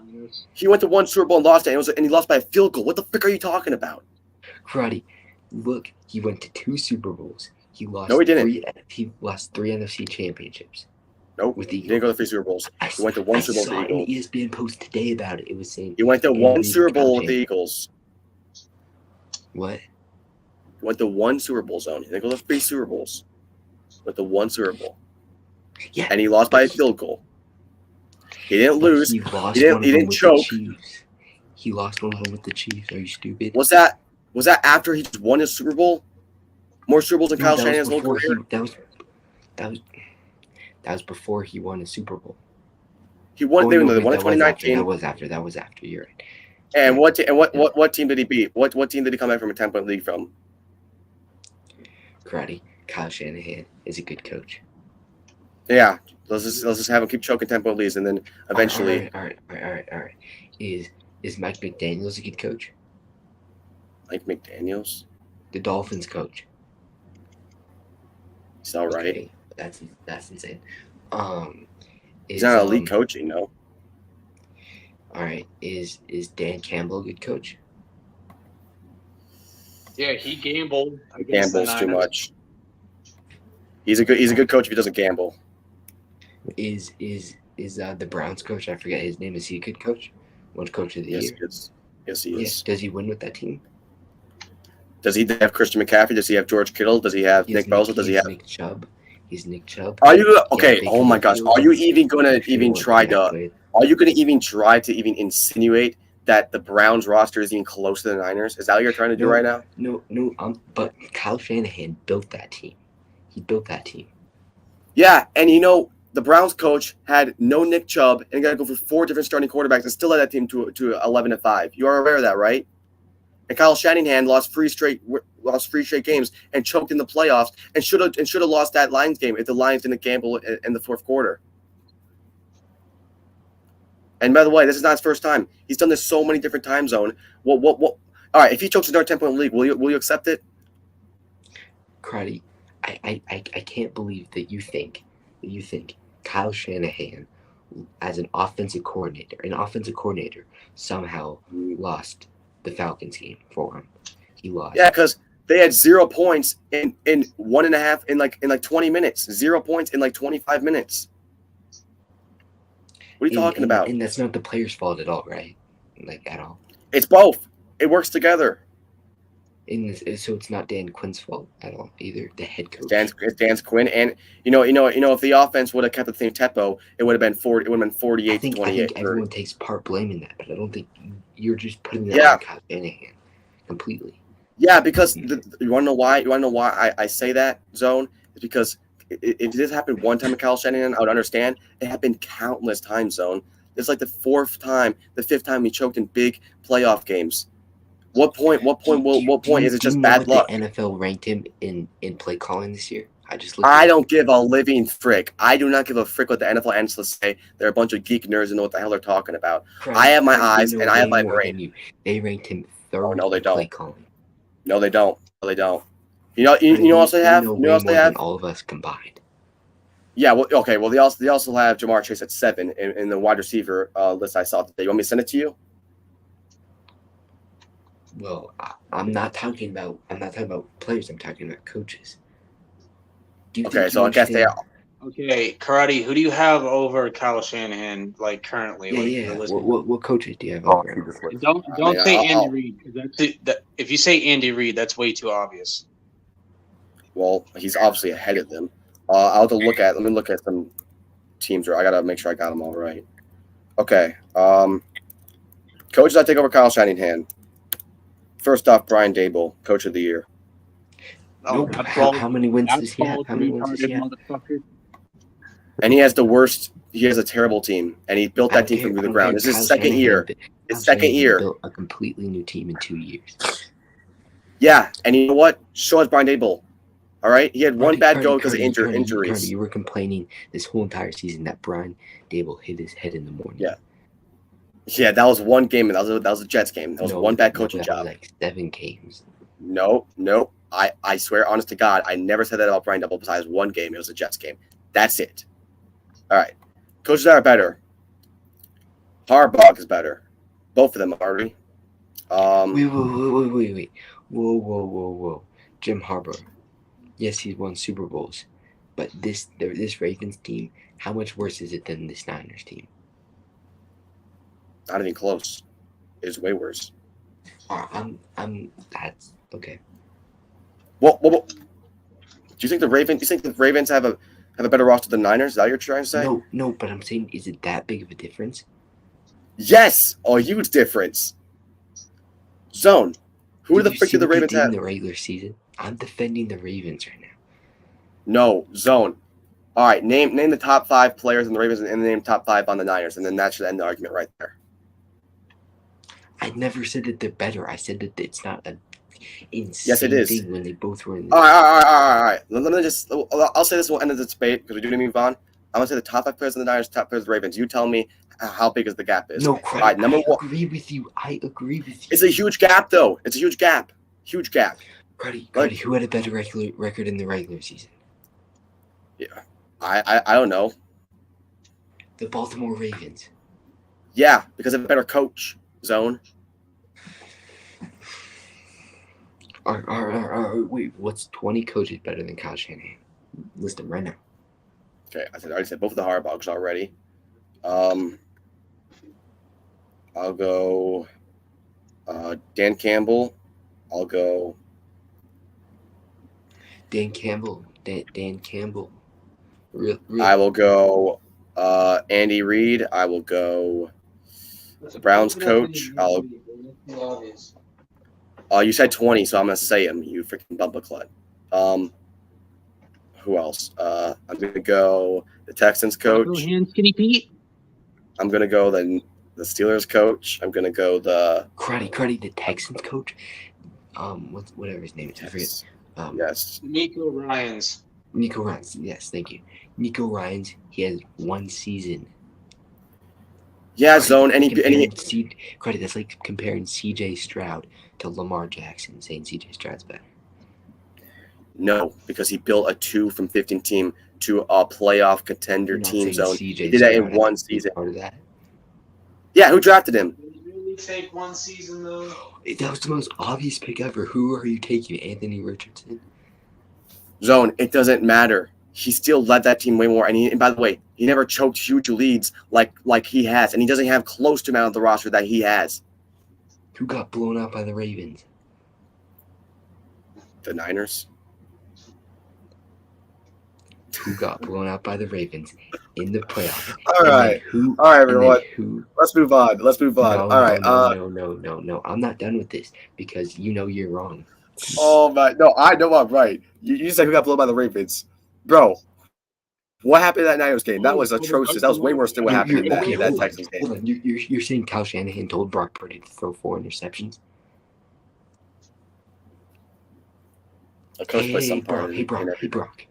He went to one Super Bowl and lost it, and he lost by a field goal. What the frick are you talking about? Cruddy, look, he went to 2 Super Bowls. He lost. No, he didn't. He lost 3 NFC championships. Nope. He didn't go to 3 Super Bowls. He went to 1 Super Bowl with the Eagles. An ESPN post today about it. It was saying he went to 1 Super Bowl with the Eagles. What? He went to 1 Super Bowl zone. He didn't go to 3 Super Bowls. Went to 1 Super Bowl. Yeah. And he lost by a field goal. He didn't lose. He didn't choke. He lost one of them with the Chiefs. Are you stupid? Was that after he just won his Super Bowl? More Super Bowls than Kyle Shanahan's whole career? That was before he won a Super Bowl. He won. They won in 2019. That was after. You're right. And what team did he beat? What team did he come back from a 10-point league from? Karate. Kyle Shanahan is a good coach. Yeah, let's just have him keep choking 10-point leads, and then eventually. All right. Is Mike McDaniels a good coach? Mike McDaniels, the Dolphins coach. He's all right. Okay. That's insane. He's not elite coaching, no. All right. Is Dan Campbell a good coach? Yeah, he gambled. He gambles too much. He's a good coach if he doesn't gamble. Is the Browns coach? I forget his name. Is he a good coach? One coach of the year. Yes, he is. Does he win with that team? Does he have Christian McCaffrey? Does he have George Kittle? Does he have Nick Bosa? Does he have Nick Chubb? He's Nick Chubb. Are you okay? Oh my gosh! Are you even going to try to? Are you going to even try to insinuate that the Browns roster is even close to the Niners? Is that what you're trying to do right now? No. But Kyle Shanahan built that team. He built that team. Yeah, and the Browns coach had no Nick Chubb and got to go for 4 different starting quarterbacks and still led that team to 11-5. You are aware of that, right? And Kyle Shanahan lost 3 straight games and choked in the playoffs and should have lost that Lions game if the Lions didn't gamble in the 4th quarter. And by the way, this is not his first time. He's done this so many different time zone. What? All right, if he chokes another 10-point league, will you accept it? Cruddy, I can't believe that you think Kyle Shanahan, as an offensive coordinator, somehow lost the Falcons game for him. He lost. Yeah, because they had 0 points in 1.5 in like 20 minutes. 0 points in like 25 minutes. What are you talking about? And that's not the players' fault at all, right? Like at all. It's both. It works together. So it's not Dan Quinn's fault at all either. The head coach. It's Dan Quinn, and if the offense would have kept the same tempo, it would have been 40. It would have been 48-28. I think everyone takes part blame in that, but I don't think you're just putting that on Kyle Shanahan completely. Yeah, because you want to know why? You want to know why I say that, Zone? It's because if this happened one time in Kyle Shanahan, I would understand. It happened countless times, Zone. It's like the fifth time he choked in big playoff games. What point is it just bad luck? The NFL ranked him in play calling this year? I don't give a living frick. I do not give a frick what the NFL analysts say. They're a bunch of geek nerds and know what the hell they're talking about. I have my eyes and I have my brain. They ranked him third no, they in don't. play calling. No, they don't. No, they don't. You know what they have? You know what they have? All of us combined. Yeah, well, okay. Well, they also have Jamar Chase at 7 in the wide receiver list I saw today. You want me to send it to you? Well, I'm not talking about players. I'm talking about coaches. Okay, so I guess they are. Okay, Karate, who do you have over Kyle Shanahan, like currently? Yeah. What coaches do you have Oh, over him? Don't say Andy Reid, because if you say Andy Reid, that's way too obvious. Well, he's obviously ahead of them. Let me look at some teams. I gotta make sure I got them all right. Okay. Coaches I take over Kyle Shanahan. First off, Brian Daboll, Coach of the Year. Oh, nope. How many wins does he have? And he has the worst. He has a terrible team, and he built that team from the ground. This is his second year. Built a completely new team in 2 years. Yeah, and you know what? So has Brian Daboll. All right, he had one bad go because of injuries. You were complaining this whole entire season that Brian Daboll hit his head in the morning. Yeah, that was one game, and that was a Jets game. That was one bad coaching job. Like 7 games. No. I swear, honest to God, I never said that about Brian Daboll besides one game. It was a Jets game. That's it. All right, coaches that are better. Harbaugh is better. Both of them are. Wait. Whoa. Jim Harbaugh. Yes, he's won Super Bowls, but this Ravens team, how much worse is it than this Niners team? Not even close. It's way worse. That's okay. Well, do you think the Ravens have a better roster than the Niners? Is that what you're trying to say? No, but I'm saying, is it that big of a difference? Yes, a huge difference. Zone. Who the frick do the Ravens have? In the regular season, I'm defending the Ravens right now. No, Zone. All right, name the top 5 players in the Ravens and name top 5 on the Niners, and then that should end the argument right there. I never said that they're better. I said that it's not an insane yes, it is. thing when they both were in the All right. Let me just – I'll say this will end the debate because we do need to move on. I'm going to say the top 5 players in the Niners, top players in the Ravens. You tell me how big is the gap is. No, crap. Right, I agree with you. It's a huge gap, though. It's a huge gap. Huge gap. Cardi, who had a better record in the regular season? Yeah. I don't know. The Baltimore Ravens. Yeah, because they have a better coach. Zone. Wait, what's 20 coaches better than Kyle Shanahan? List them right now. Okay, I already said both of the Harbaughs already. I'll go Dan Campbell. I'll go Dan Campbell. Dan Campbell. I will go Andy Reid. I will go the Browns coach. You said 20, so I'm gonna say him. You freaking bumbleclut. Who else? I'm gonna go the Texans coach. Skinny Pete. I'm gonna go the Steelers coach. I'm gonna go the Cruddy, the Texans coach. Whatever his name is, I forget. Yes. Nico Ryans. Yes, thank you. Nico Ryans. He has 1 season. Yeah, Zone. Credit. That's like comparing C.J. Stroud to Lamar Jackson, saying C.J. Stroud's better. No, because he built a 2 from 15 team to a playoff contender team. Zone. He did that in 1 season. Part of that. Yeah, who drafted him? Did he really take 1 season though? That was the most obvious pick ever. Who are you taking, Anthony Richardson? Zone. It doesn't matter. He still led that team way more. And by the way, he never choked huge leads like he has. And he doesn't have close to amount of the roster that he has. Who got blown out by the Ravens? The Niners. Who got blown out by the Ravens in the playoffs? All right, everyone. Let's move on. No, all right. No. I'm not done with this because you're wrong. Oh my! No, I know I'm right. You said who got blown by the Ravens, bro. What happened in that Niners game? That was atrocious. That was way worse than what happened in that Texans game. Hold on. You're saying Kyle Shanahan told Brock Purdy to throw 4 interceptions? A coach plays some part Hey Brock.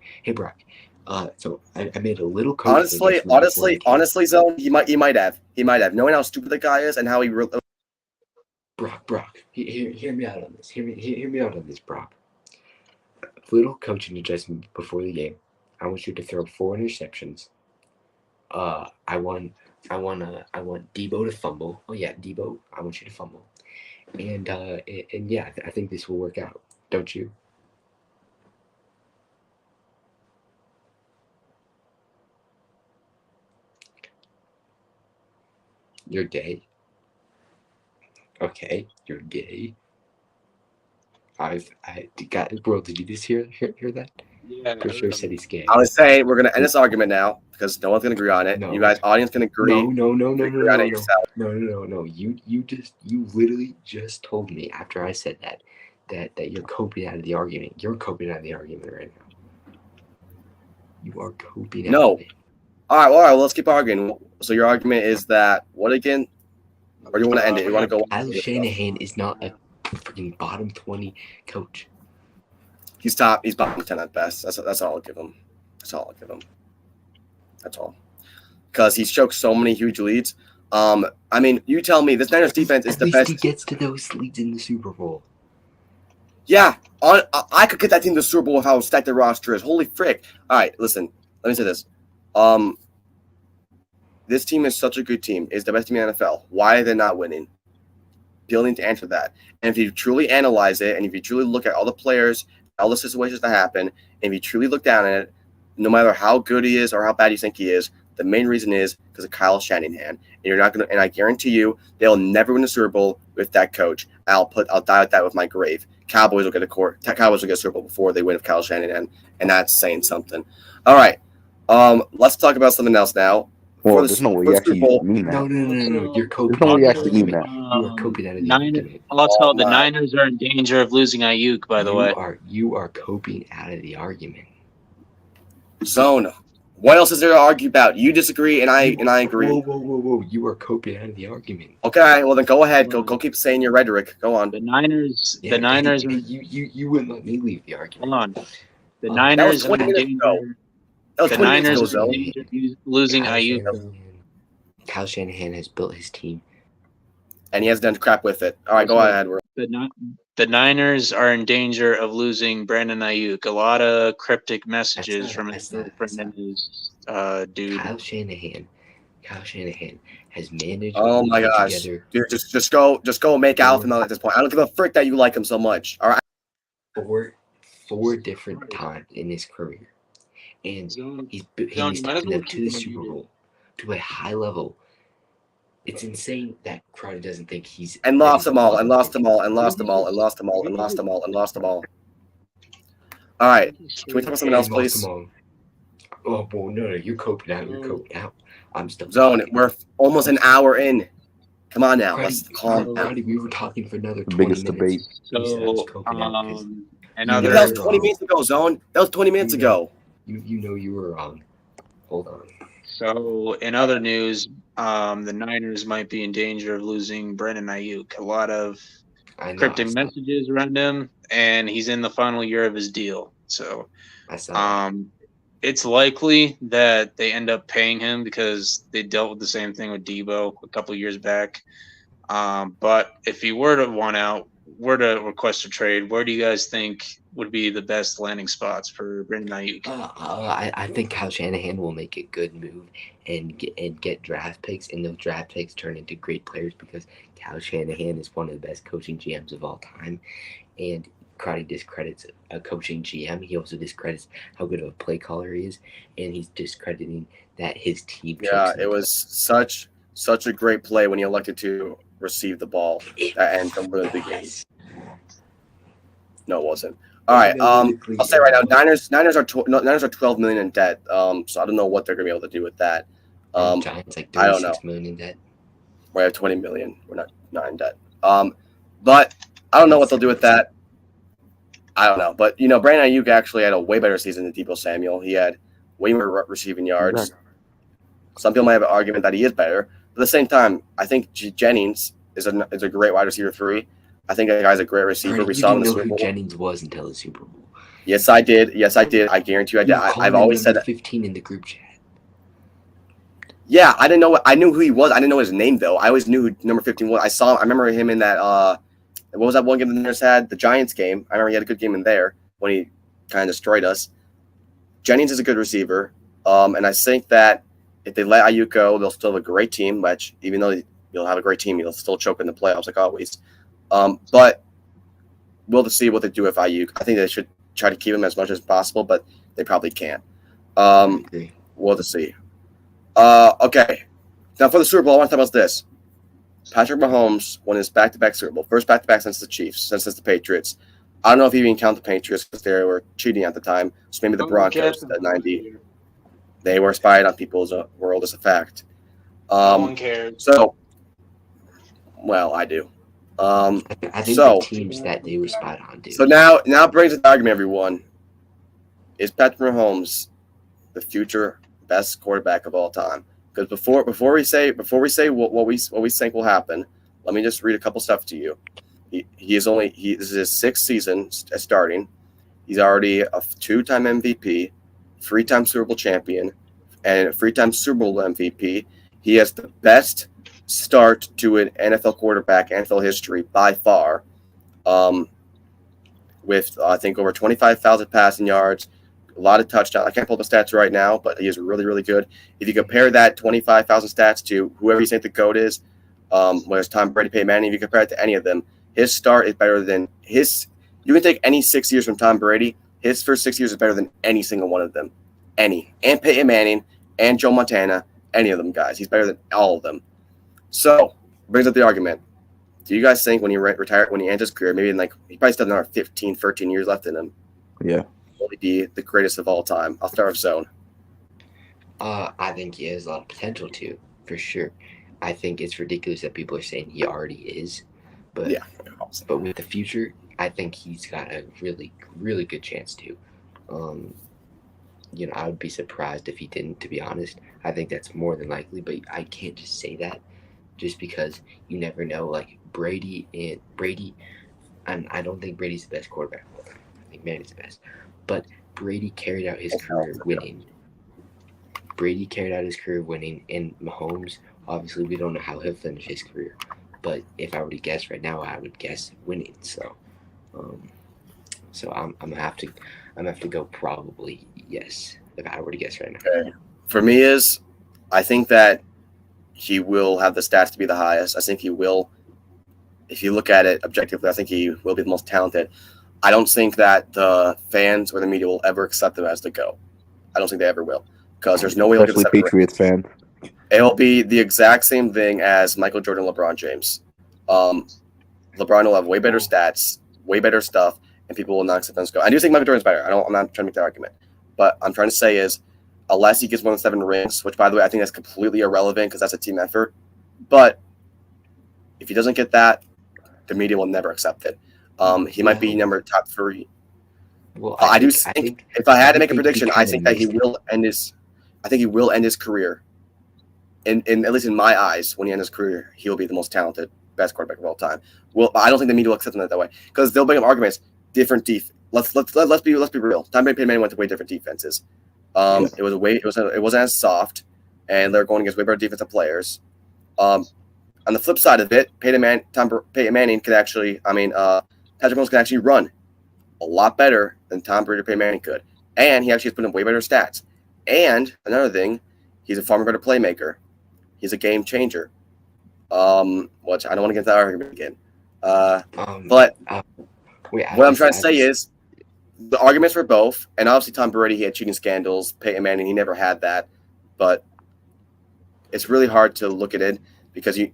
So I made a little coach. Honestly, Zone, he might have. Knowing how stupid the guy is and how he. Brock, hear me out on this. Hear me out on this, Brock. Little coaching adjustment before the game. I want you to throw 4 interceptions. I want Debo to fumble. Oh yeah, Debo, I want you to fumble. And yeah, I think this will work out. Don't you? You're gay. Okay, you're gay. Bro, did you just hear that? Yeah, For sure said he's gay. I was saying we're gonna end this argument now because no one's gonna agree on it. No. You guys, audience, can agree. No. You literally just told me after I said that you're coping out of the argument. You're coping out of the argument right now. You are coping out of it. All right. Well, let's keep arguing. So your argument is that what again? Or do you want to end it? You want to go? Kyle Shanahan is not a freaking bottom 20 coach. He's bottom 10 at best. That's all I'll give him. That's all. Because he's choked so many huge leads. I mean, you tell me this Niners defense is the best. He gets to those leads in the Super Bowl. Yeah, I could get that team to the Super Bowl with how stacked the roster is. Holy frick! All right, listen. Let me say this. This team is such a good team. It's the best team in the NFL. Why are they not winning? People need to answer that. And if you truly analyze it, and if you truly look at all the players, all the situations that happen, and if you truly look down at it, no matter how good he is or how bad you think he is, the main reason is because of Kyle Shanahan. And you're not gonna. And I guarantee you, they'll never win a Super Bowl with that coach. I'll die with that with my grave. Cowboys will get a Super Bowl before they win with Kyle Shanahan, and that's saying something. All right, let's talk about something else now. Well, there's no way you actually mean that. No. You're coping. There's no way you actually mean that. You are coping out of the argument. Also, the Niners are in danger of losing Ayuk, by the way. You are coping out of the argument. Zone. What else is there to argue about? You disagree, and I agree. Whoa! You are coping out of the argument. Okay, well then go ahead. Go keep saying your rhetoric. Go on. The Niners. You wouldn't let me leave the argument. Hold on. The Niners are in danger. The Niners are in danger of losing Ayuk. Kyle Shanahan has built his team, and he has done crap with it. All right, go ahead. The Niners are in danger of losing Brandon Ayuk. A lot of cryptic messages from his girlfriend and his dude. Kyle Shanahan has managed. Oh my gosh, dude, just go make out with him at this point. I don't give a frick that you like him so much. All right. Four different times in his career, and he's taken them to the Super Bowl to a high level. It's insane that Crowder doesn't think he's and lost them all. All right, can we talk about something else, please? Oh well, no, you're coping out. I'm still Zone. We're almost an hour in. Come on now, let's calm down. We were talking for another 20 biggest minutes. debate. So, that was 20 minutes ago, Zone. That was 20 minutes ago. You know you were wrong. Hold on. So, in other news, the Niners might be in danger of losing Brandon Ayuk. A lot of cryptic messages around him, and he's in the final year of his deal. So, it's likely that they end up paying him because they dealt with the same thing with Debo a couple years back. But if he were to request a trade, where do you guys think would be the best landing spots for Brandon Ayuk? I think Kyle Shanahan will make a good move and get draft picks, and those draft picks turn into great players because Kyle Shanahan is one of the best coaching GMs of all time. And Crowdy discredits a coaching GM. He also discredits how good of a play caller he is, and he's discrediting that his team. Yeah, it was such a great play when he elected to receive the ball that end from the game. No, it wasn't. All right. I'll say right now, Niners are 12 million in debt. So I don't know what they're gonna be able to do with that. Giants like 36 million in debt. We have 20 million. We're not in debt. But I don't know what they'll do with that. I don't know, but Brandon Ayuk actually had a way better season than Deebo Samuel. He had way more receiving yards. Exactly. Some people might have an argument that he is better, but at the same time, I think Jennings is a great wide receiver 3. I think that guy's a great receiver. Brandon, We you saw him in didn't the know Super who Bowl. Jennings was until the Super Bowl. Yes, I did. Yes, I did. I guarantee you, I did. I've always said that. 15 in the group chat. Yeah, I didn't know. I knew who he was. I didn't know his name though. I always knew who number 15 was. I saw him. I remember him in that. What was that one game the Niners had? The Giants game. I remember he had a good game in there when he kind of destroyed us. Jennings is a good receiver, and I think that if they let Ayuk go, they'll still have a great team. Which even though you'll have a great team, you'll still choke in the playoffs like always. But we'll see what they do with Ayuk. I think they should try to keep him as much as possible, but they probably can't. We'll just see. Okay. Now for the Super Bowl, I want to talk about this. Patrick Mahomes won his back-to-back Super Bowl. First back-to-back since the Chiefs, since the Patriots. I don't know if you even count the Patriots because they were cheating at the time. So maybe the Broncos at 90. They were spied on people's world as a fact. No one cares. So, well, I do. I think the teams that they were spied on do. So now brings the argument, everyone. Is Patrick Mahomes the future best quarterback of all time? Because before we say what we think will happen, let me just read a couple stuff to you. This is his 6th season starting. He's already a 2-time MVP, 3-time Super Bowl champion, and a 3-time Super Bowl MVP. He has the best start to an NFL quarterback in NFL history by far, with I think over 25,000 passing yards. A lot of touchdowns. I can't pull up the stats right now, but he is really, really good. If you compare that 25,000 stats to whoever you think the GOAT is, whether it's Tom Brady, Peyton Manning, if you compare it to any of them, his start is better than his. You can take any 6 years from Tom Brady. His first 6 years is better than any single one of them. Any. And Peyton Manning and Joe Montana, any of them guys. He's better than all of them. So, brings up the argument. Do you guys think when he retired, when he ends his career, maybe he probably still have another 15, 13 years left in him? Yeah. Will he be the greatest of all time? I'll start with Zone. I think he has a lot of potential to, for sure. I think it's ridiculous that people are saying he already is, but yeah. But with the future, I think he's got a really, really good chance to. I would be surprised if he didn't, to be honest. I think that's more than likely, but I can't just say that just because you never know. Like Brady, and I don't think Brady's the best quarterback. I think Manning's the best. But Brady carried out his career winning. And Mahomes, obviously, we don't know how he'll finish his career. But if I were to guess right now, I would guess winning. So I'm gonna have to go probably yes if I were to guess right now. Okay. For me, I think that he will have the stats to be the highest. I think he will. If you look at it objectively, I think he will be the most talented. I don't think that the fans or the media will ever accept him as the GOAT. I don't think they ever will, because there's no way. Especially Patriots fans. It'll be the exact same thing as Michael Jordan, LeBron James. LeBron will have way better stats, way better stuff, and people will not accept him as GOAT. I do think Michael Jordan's better. I'm not trying to make that argument, but I'm trying to say is, unless he gets more than 7 rings, which by the way I think that's completely irrelevant because that's a team effort. But if he doesn't get that, the media will never accept it. He might be top 3. Well, I think if I had to make a prediction, I think that he will end his. I think he will end his career. In at least in my eyes, when he ends his career, he will be the most talented, best quarterback of all time. Well, I don't think the media will accept him that way because they'll bring up arguments. Different Let's be real. Tom Brady, Peyton Manning went to way different defenses. It wasn't as soft, and they're going against way better defensive players. On the flip side of it, Peyton Manning could actually. Patrick Mahomes can actually run a lot better than Tom Brady or Peyton Manning could, and he actually has put in way better stats. And another thing, he's a far better playmaker. He's a game changer. Which I don't want to get that argument again. What I'm trying to say is the arguments for both, and obviously Tom Brady, he had cheating scandals. Peyton Manning, he never had that. But it's really hard to look at it because you're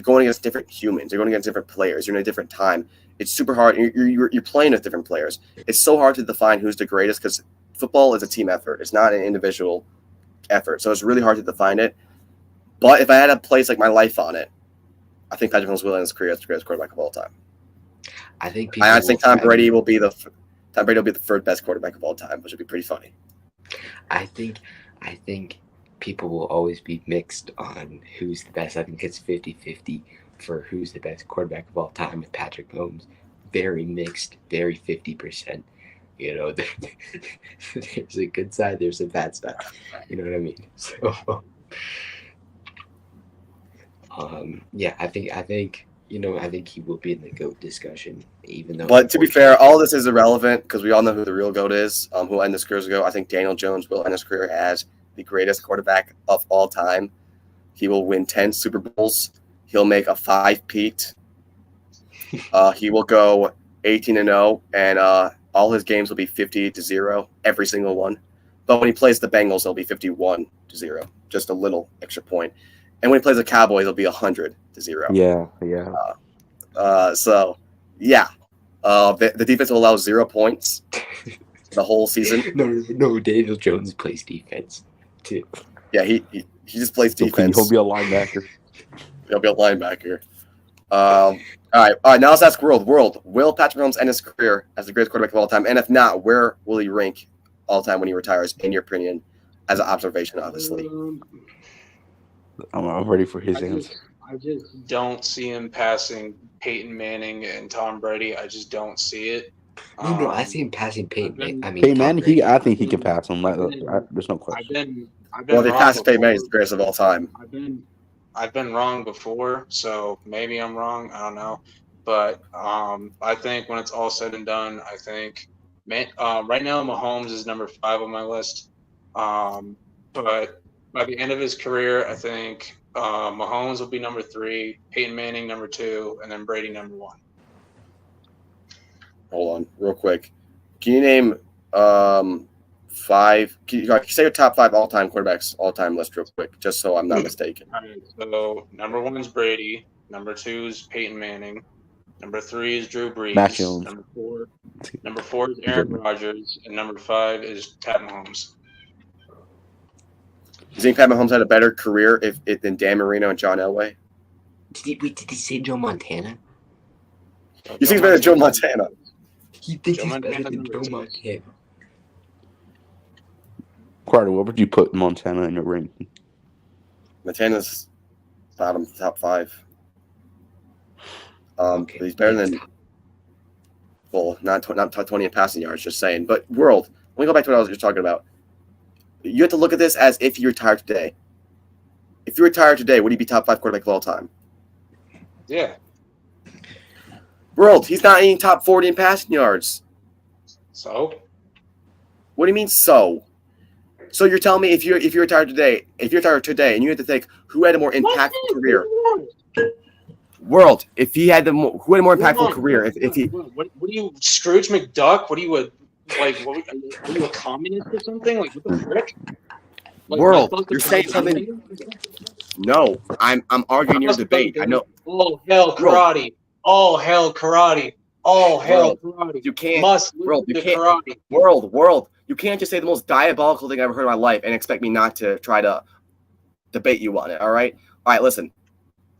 going against different humans. You're going against different players. You're in a different time. It's super hard. You're playing with different players. It's so hard to define who's the greatest because football is a team effort. It's not an individual effort. So it's really hard to define it. But if I had to place my life on it, I think Patrick Mahomes will end his career as the greatest quarterback of all time. I think Tom Brady will be the Tom Brady will be the third best quarterback of all time, which would be pretty funny. I think people will always be mixed on who's the best. I think it's 50-50 for who's the best quarterback of all time with Patrick Mahomes. Very mixed, very 50%. You know, there's a good side, there's a bad side. You know what I mean? So, yeah, I think he will be in the GOAT discussion, even though. But to be fair, all this is irrelevant because we all know who the real GOAT is. Who will end his career ago? I think Daniel Jones will end his career as the greatest quarterback of all time. He will win 10 Super Bowls. He'll make a 5-peat. He will go 18-0, and all his games will be 50-0, every single one. But when he plays the Bengals, it'll be 51-0, just a little extra point. And when he plays the Cowboys, it'll be 100-0. Yeah. So, yeah. The defense will allow 0 points the whole season. No, Daniel Jones plays defense too. Yeah, he just plays defense. He'll be a linebacker. He'll be a linebacker. All right. Now let's ask World. Will Patrick Mahomes end his career as the greatest quarterback of all time? And if not, where will he rank all time when he retires, in your opinion, as an observation, obviously? I'm ready for his answer. I just don't see him passing Peyton Manning and Tom Brady. I just don't see it. No, I see him passing Peyton. Peyton Manning, I think he can pass him. There's no question. Well, if he passes Peyton Manning, he's the greatest of all time. I've been wrong before, so maybe I'm wrong. I don't know. But I think when it's all said and done, I think right now Mahomes is number 5 on my list. But by the end of his career, I think Mahomes will be number 3, Peyton Manning number 2, and then Brady number 1. Hold on, real quick. Can you name 5? Can you say your top 5 all-time quarterbacks, all-time list, real quick, just so I'm not mistaken? All right, so number 1 is Brady. Number 2 is Peyton Manning. Number 3 is Drew Brees. Mac Jones. Number 4 is Aaron Rodgers, and number 5 is Pat Mahomes. You think Pat Mahomes had a better career than Dan Marino and John Elway? Did he say Joe Montana? You think he's better than Joe Montana? He thinks he's better than Joe Montana. Carter, what would you put Montana in your ranking? Montana's top 5. Okay. He's better than, well, not top 20 in passing yards, just saying. But World, let me go back to what I was just talking about. You have to look at this as if you retired today. If you retired today, would he be top 5 quarterback of all time? Yeah. World, he's not even top 40 in passing yards. So? What do you mean, so? So you're telling me if you retired today, and you had to think who had a more impactful career? World, if he had who had a more impactful career? If he, what are you, Scrooge McDuck? What are you are you a communist or something? Like, what the frick? Like, World, you're saying something. No, I'm arguing your debate. I know. Oh hell, karate! Oh hell, karate! Oh hell, karate! You can't. World, you can't. Karate. World. You can't just say the most diabolical thing I've ever heard in my life and expect me not to try to debate you on it. All right. Listen.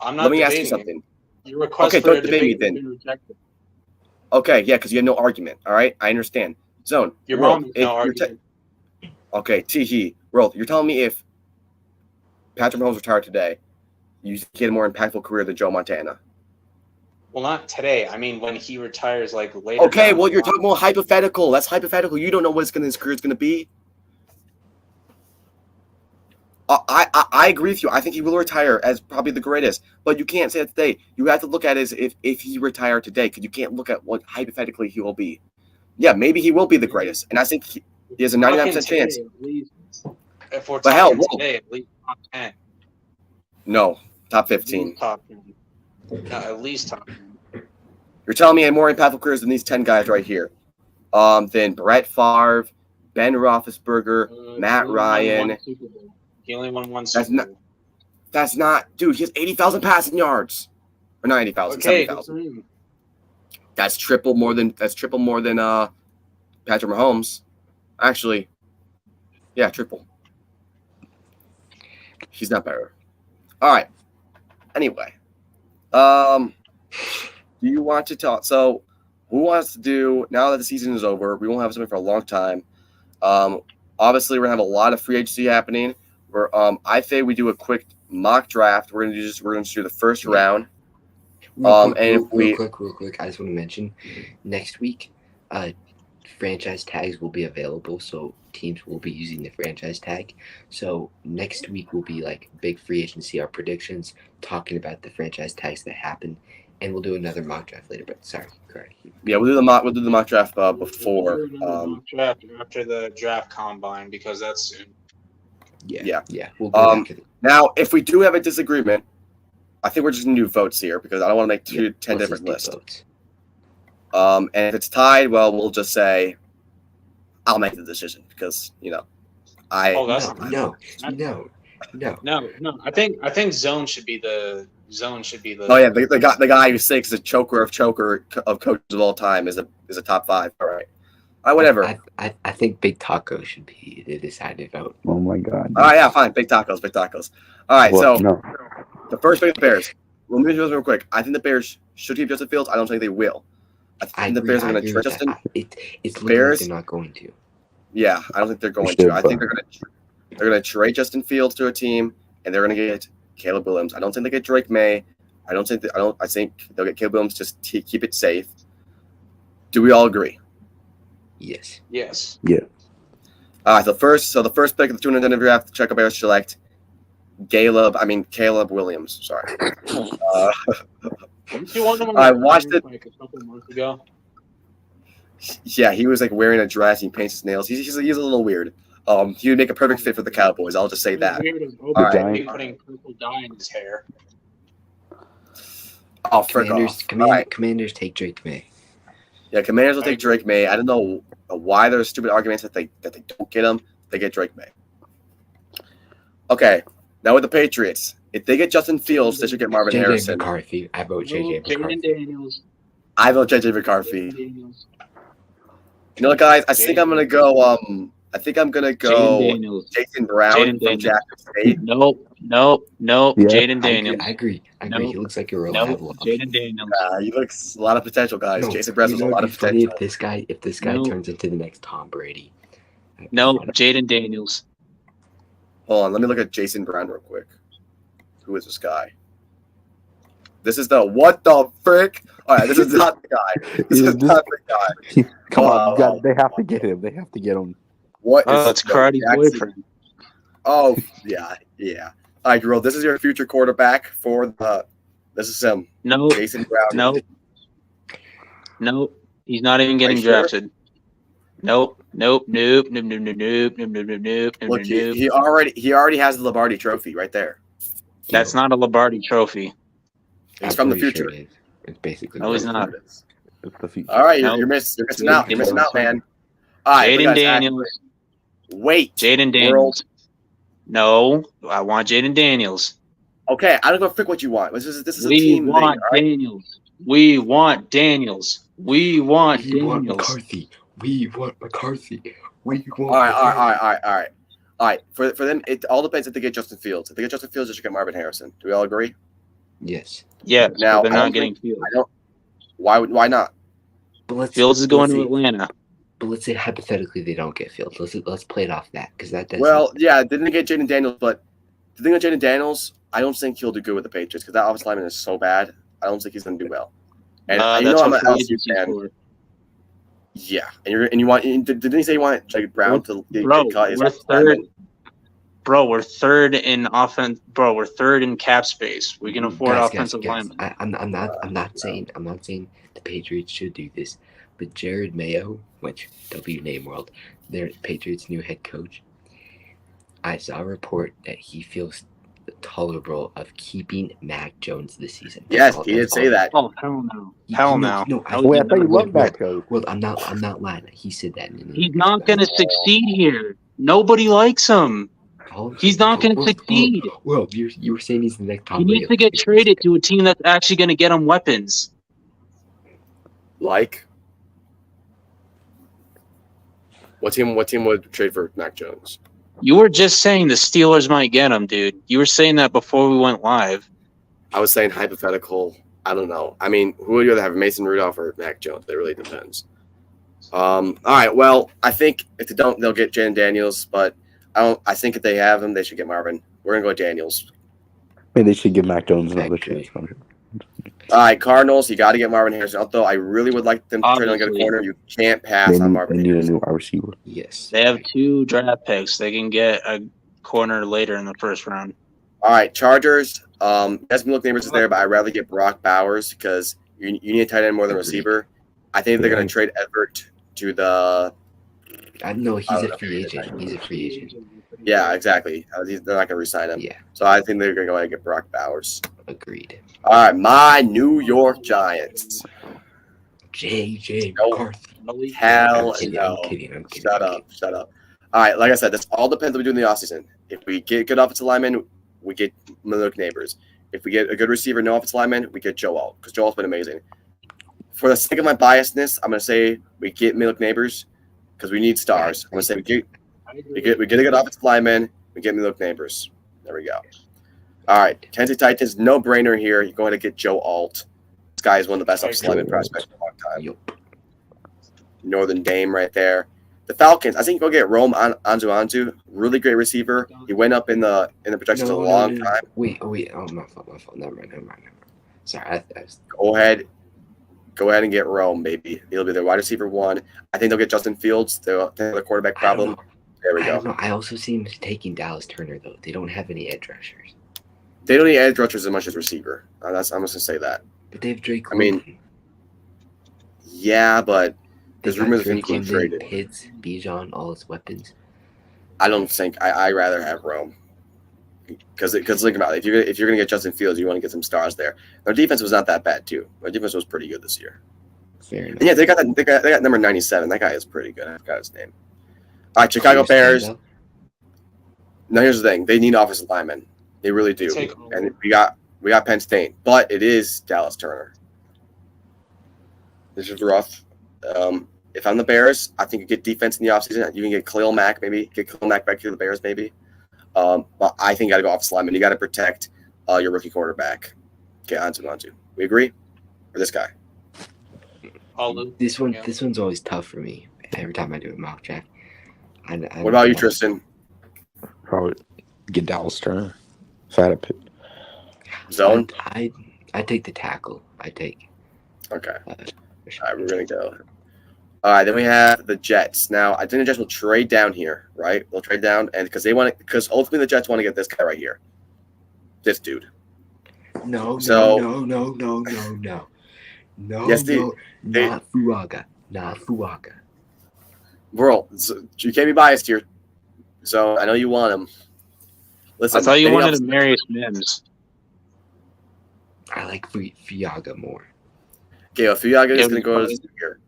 I'm not. Let me ask you something. Your request okay, for don't debate me then. Okay, yeah, because you have no argument. All right, I understand. Zone. Your mom has no argument. Okay, Teehee. World, you're telling me if Patrick Mahomes retired today, you get a more impactful career than Joe Montana? Well, not today. I mean, when he retires, like later. Okay, well, you're talking about hypothetical. That's hypothetical. You don't know what his career is going to be. I agree with you. I think he will retire as probably the greatest, but you can't say that today. You have to look at it as if he retired today, because you can't look at what hypothetically he will be. Yeah, maybe he will be the greatest, and I think he has a 99% chance. If we're talking today, at least top 10. No, top 15. Top 10. No, at least top 10. You're telling me I have more impactful careers than these 10 guys right here. Than Brett Favre, Ben Roethlisberger, Matt Ryan. He only won 1 Super Bowl. That's not, dude. He has 80,000 passing yards, or not 80,000, 70,000. That's triple more than Patrick Mahomes. Actually, yeah, triple. He's not better. All right. Anyway, do you want to talk? So, who wants to do now that the season is over? We won't have something for a long time. Obviously, we're gonna have a lot of free agency happening. I think we do a quick mock draft. We're gonna do the first round. Real quick, I just want to mention next week, franchise tags will be available, so teams will be using the franchise tag. So next week will be like big free agency, our predictions, talking about the franchise tags that happen, and we'll do another mock draft later. But sorry, correct. Yeah, we'll do the mock draft before mock draft after the draft combine because that's soon. Yeah. We'll do now, if we do have a disagreement, I think we're just gonna do votes here because I don't want to make 10 different lists. Votes. And if it's tied, well, we'll just say I'll make the decision because No. No. I think zone should be the. Oh yeah, the guy who thinks the choker of coaches of all time is a top 5. All right. Whatever. I think Big Taco should be the decided vote. Oh my god. All right, yeah, fine. Big tacos. All right, the first pick of the Bears. Let me do this real quick. I think the Bears should keep Justin Fields. I don't think they will. I think the Bears are going to trade Justin. It's Bears. They're not going to. Yeah, I don't think they're going to. I think they're going to trade Justin Fields to a team, and they're going to get Caleb Williams. I don't think they get Drake May. I think they'll get Caleb Williams just to keep it safe. Do we all agree? Yes. Yeah. All right. The first pick of the 200 draft, the Chicago Bears select Caleb Williams. Sorry. You want him I watched it like a couple months ago. Yeah, he was like wearing a dress. He paints his nails. He's a little weird. He would make a perfect fit for the Cowboys. I'll just say that. All right. Putting purple dye in his hair. Oh, frick off. Commanders take Drake May. Yeah, Commanders will take Drake May. I don't know why there's stupid arguments that they don't get him. They get Drake May. Okay, now with the Patriots, if they get Justin Fields, they should get Marvin Harrison. McCarthy. I vote JJ McCarthy. Daniels. I vote JJ McCarthy. You know what, guys? I think I'm gonna go. Jason Brown from Jackson State. Nope. Yeah. Jaden Daniels. I agree. He looks like a reliable. Jaden Daniels. He looks a lot of potential, guys. No, Jason Brown has a lot of potential. If this guy turns into the next Tom Brady. No, Jaden Daniels. Hold on, let me look at Jason Brown real quick. Who is this guy? This is what the frick? All right, this is not the guy. This is not the guy. Come on, they have to get him. They have to get him. What? That's Cardi's boyfriend. Oh yeah. All right, girl. This is your future quarterback for the. This is him. No. Jason Brown. No. He's not even getting drafted. Nope. Look, he already has the Lombardi Trophy right there. That's not a Lombardi Trophy. He's from the future. Sure it's basically. No, he's not. It's the future. All right, you're missing out. You're missing out, man. All right, Jaden Daniels. Wait. Jaden Daniels. No, I want Jaden Daniels. Okay, I don't give a frick what you want. This is a we team want thing, Daniels. Right? We want Daniels. We want McCarthy. We want McCarthy. All right. For them, it all depends if they get Justin Fields. If they get Justin Fields, they should get Marvin Harrison. Do we all agree? Yes. Yeah. Now they're not getting Fields. Why not? Fields is going to Atlanta. But let's say hypothetically they don't get Fields. Let's play it off that because that does. Well, yeah, didn't get Jaden Daniels, but the thing with Jaden Daniels, I don't think he'll do good with the Patriots because that offensive lineman is so bad. I don't think he's going to do well. And that's I'm an LSU fan. Yeah, and you want? Didn't he say you want Jake Brown to get cut? We're third. Bro, we're third in offense. Bro, we're third in cap space. We can afford offensive linemen. I'm not saying the Patriots should do this, but Jared Mayo, which W Name World, their Patriots' new head coach, I saw a report that he feels tolerable of keeping Mac Jones this season. Yes, he did say that. Oh hell no! Hell no! I thought you loved Mac Jones. Well, I'm not lying. He said that. He's not going to succeed here. Nobody likes him. He's not going to succeed. Well, you were saying he's the next Tom He Brady. needs to get traded to a team that's actually going to get him weapons. Like, what team would trade for Mac Jones? You were just saying the Steelers might get him, dude. You were saying that before we went live. I was saying hypothetical. I don't know. I mean, who would you rather have, Mason Rudolph or Mac Jones? It really depends. All right. Well, I think if they don't, they'll get Jan Daniels. But I don't. I think if they have him, they should get Marvin. We're gonna go Daniels. Maybe they should give Mac Jones another chance. All right, Cardinals. You got to get Marvin Harrison. Although I really would like them to try to get a corner, you can't pass on Marvin. They need Harrison. a new wide receiver. Yes. They have 2 draft picks. They can get a corner later in the first round. All right, Chargers. Desmond Look Neighbors is there, but I'd rather get Brock Bowers because you need a tight end more than receiver. I think they're going to trade Everett to the. I know he's a free agent. He's a free agent. Yeah, exactly. They're not going to re-sign him. Yeah. So I think they're going to go ahead and get Brock Bowers. Agreed. All right, my New York Giants. J.J. McCarthy. Hell I'm no. kidding. Shut up. All right, like I said, this all depends on what we do in the offseason. If we get good offensive linemen, we get Malik Neighbors. If we get a good receiver, no offensive lineman, we get Joe Alt because Joe Alt's been amazing. For the sake of my biasness, I'm going to say we get Malik Neighbors because we need stars. I'm going to say we get a good offensive lineman, we get Malik Neighbors. There we go. All right, Tennessee Titans, no brainer here. You go ahead and get Joe Alt. This guy is one of the best offensive lineman prospects in a long time. Yep. Northern Dame right there. The Falcons, I think go get Rome Anzu. Really great receiver. He went up in the projections a long time. Wait. Oh, my fault. Never mind. Sorry. Go ahead and get Rome, baby. He'll be their wide receiver 1. I think they'll get Justin Fields. They'll have the quarterback problem. There we go. I also see him taking Dallas Turner, though. They don't have any edge rushers. They don't need edge rushers as much as receiver. I'm just going to say that. But they have Drake London. I mean, yeah, but there's rumors of him being London, traded. Pitts, Bijan, all his weapons. I don't think I'd rather have Rome. Because think about it. If you're gonna get Justin Fields, you want to get some stars there. Their defense was not that bad too. Their defense was pretty good this year. Fair enough. And yeah, they got number 97. That guy is pretty good. I forgot his name. All right, Chicago Bears. Now here's the thing: they need offensive linemen. They really do. And we got Penn State, but it is Dallas Turner. This is rough. If I'm the Bears, I think you get defense in the offseason. You can get Khalil Mack, maybe. Get Khalil Mack back to the Bears, maybe. But I think you got to go offensive lineman. You got to protect your rookie quarterback. Okay, Anzu. We agree? Or this guy? This one's always tough for me. Every time I do a mock draft. What about you, Tristan? Probably get Dallas Turner. Fat a pit. Zone? I take the tackle. Okay. All right, we're going to go. All right, then we have the Jets. Now, I think the Jets will trade down here, right? They'll trade down, and because ultimately the Jets want to get this guy right here. This dude. No. Yes, Not Fuaga. Bro, you can't be biased here. So I know you want him. Listen, I thought you wanted Marius Mims. I like Fuaga more. Okay, well, Fuaga is going to go to here.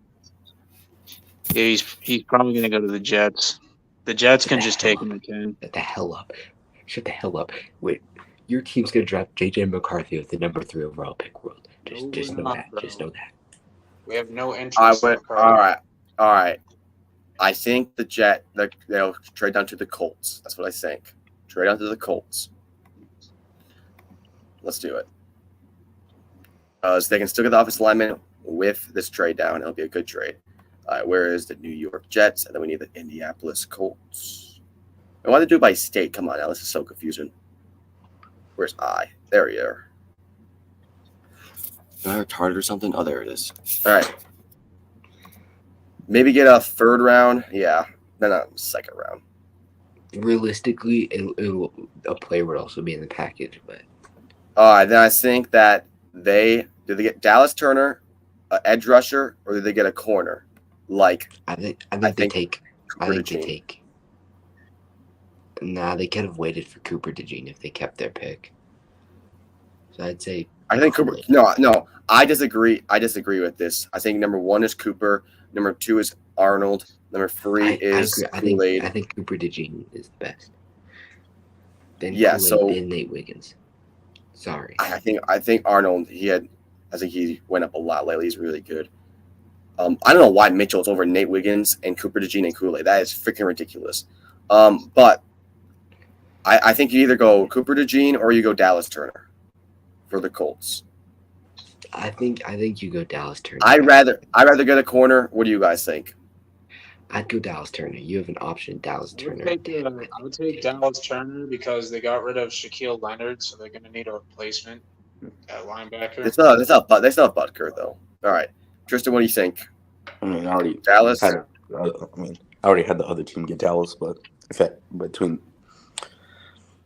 Yeah, he's probably going to go to the Jets. The Jets can just take him at 10. Shut the hell up. Wait, your team's going to draft J.J. McCarthy with the number 3 overall pick world. Just know that. Just know that. We have no interest in McCarthy. All right. I think the they'll trade down to the Colts. That's what I think. Trade down to the Colts. Let's do it. So they can still get the offensive lineman with this trade down. It'll be a good trade. Where is the New York Jets? And then we need the Indianapolis Colts. I want to do it by state. Come on now. This is so confusing. Where's I? There you are. Am I retarded or something? Oh, there it is. All right. Maybe get a 3rd round. Yeah. Then a 2nd round. Realistically, a player would also be in the package. But then I think that they get Dallas Turner, an edge rusher, or do they get a corner? Like I think they take. Nah, they could have waited for Cooper DeJean if they kept their pick. So I'd say. I think Cooper. No. I disagree. With this. I think number 1 is Cooper. Number 2 is Arnold. Number 3 is Kool-Aid. I think Cooper DeJean is the best. Then then Nate Wiggins. Sorry. I think Arnold. I think he went up a lot lately. He's really good. I don't know why Mitchell's over Nate Wiggins and Cooper DeJean and Kool-Aid. That is freaking ridiculous. But I think you either go Cooper DeJean or you go Dallas Turner for the Colts. I think you go Dallas Turner. I'd rather get a corner. What do you guys think? I'd go Dallas Turner. You have an option, Dallas Turner. I would take Dallas Turner because they got rid of Shaquille Leonard, so they're going to need a replacement at linebacker. They still have Butker though. All right, Tristan, what do you think? I mean, I already Dallas. I already had the other team get Dallas, but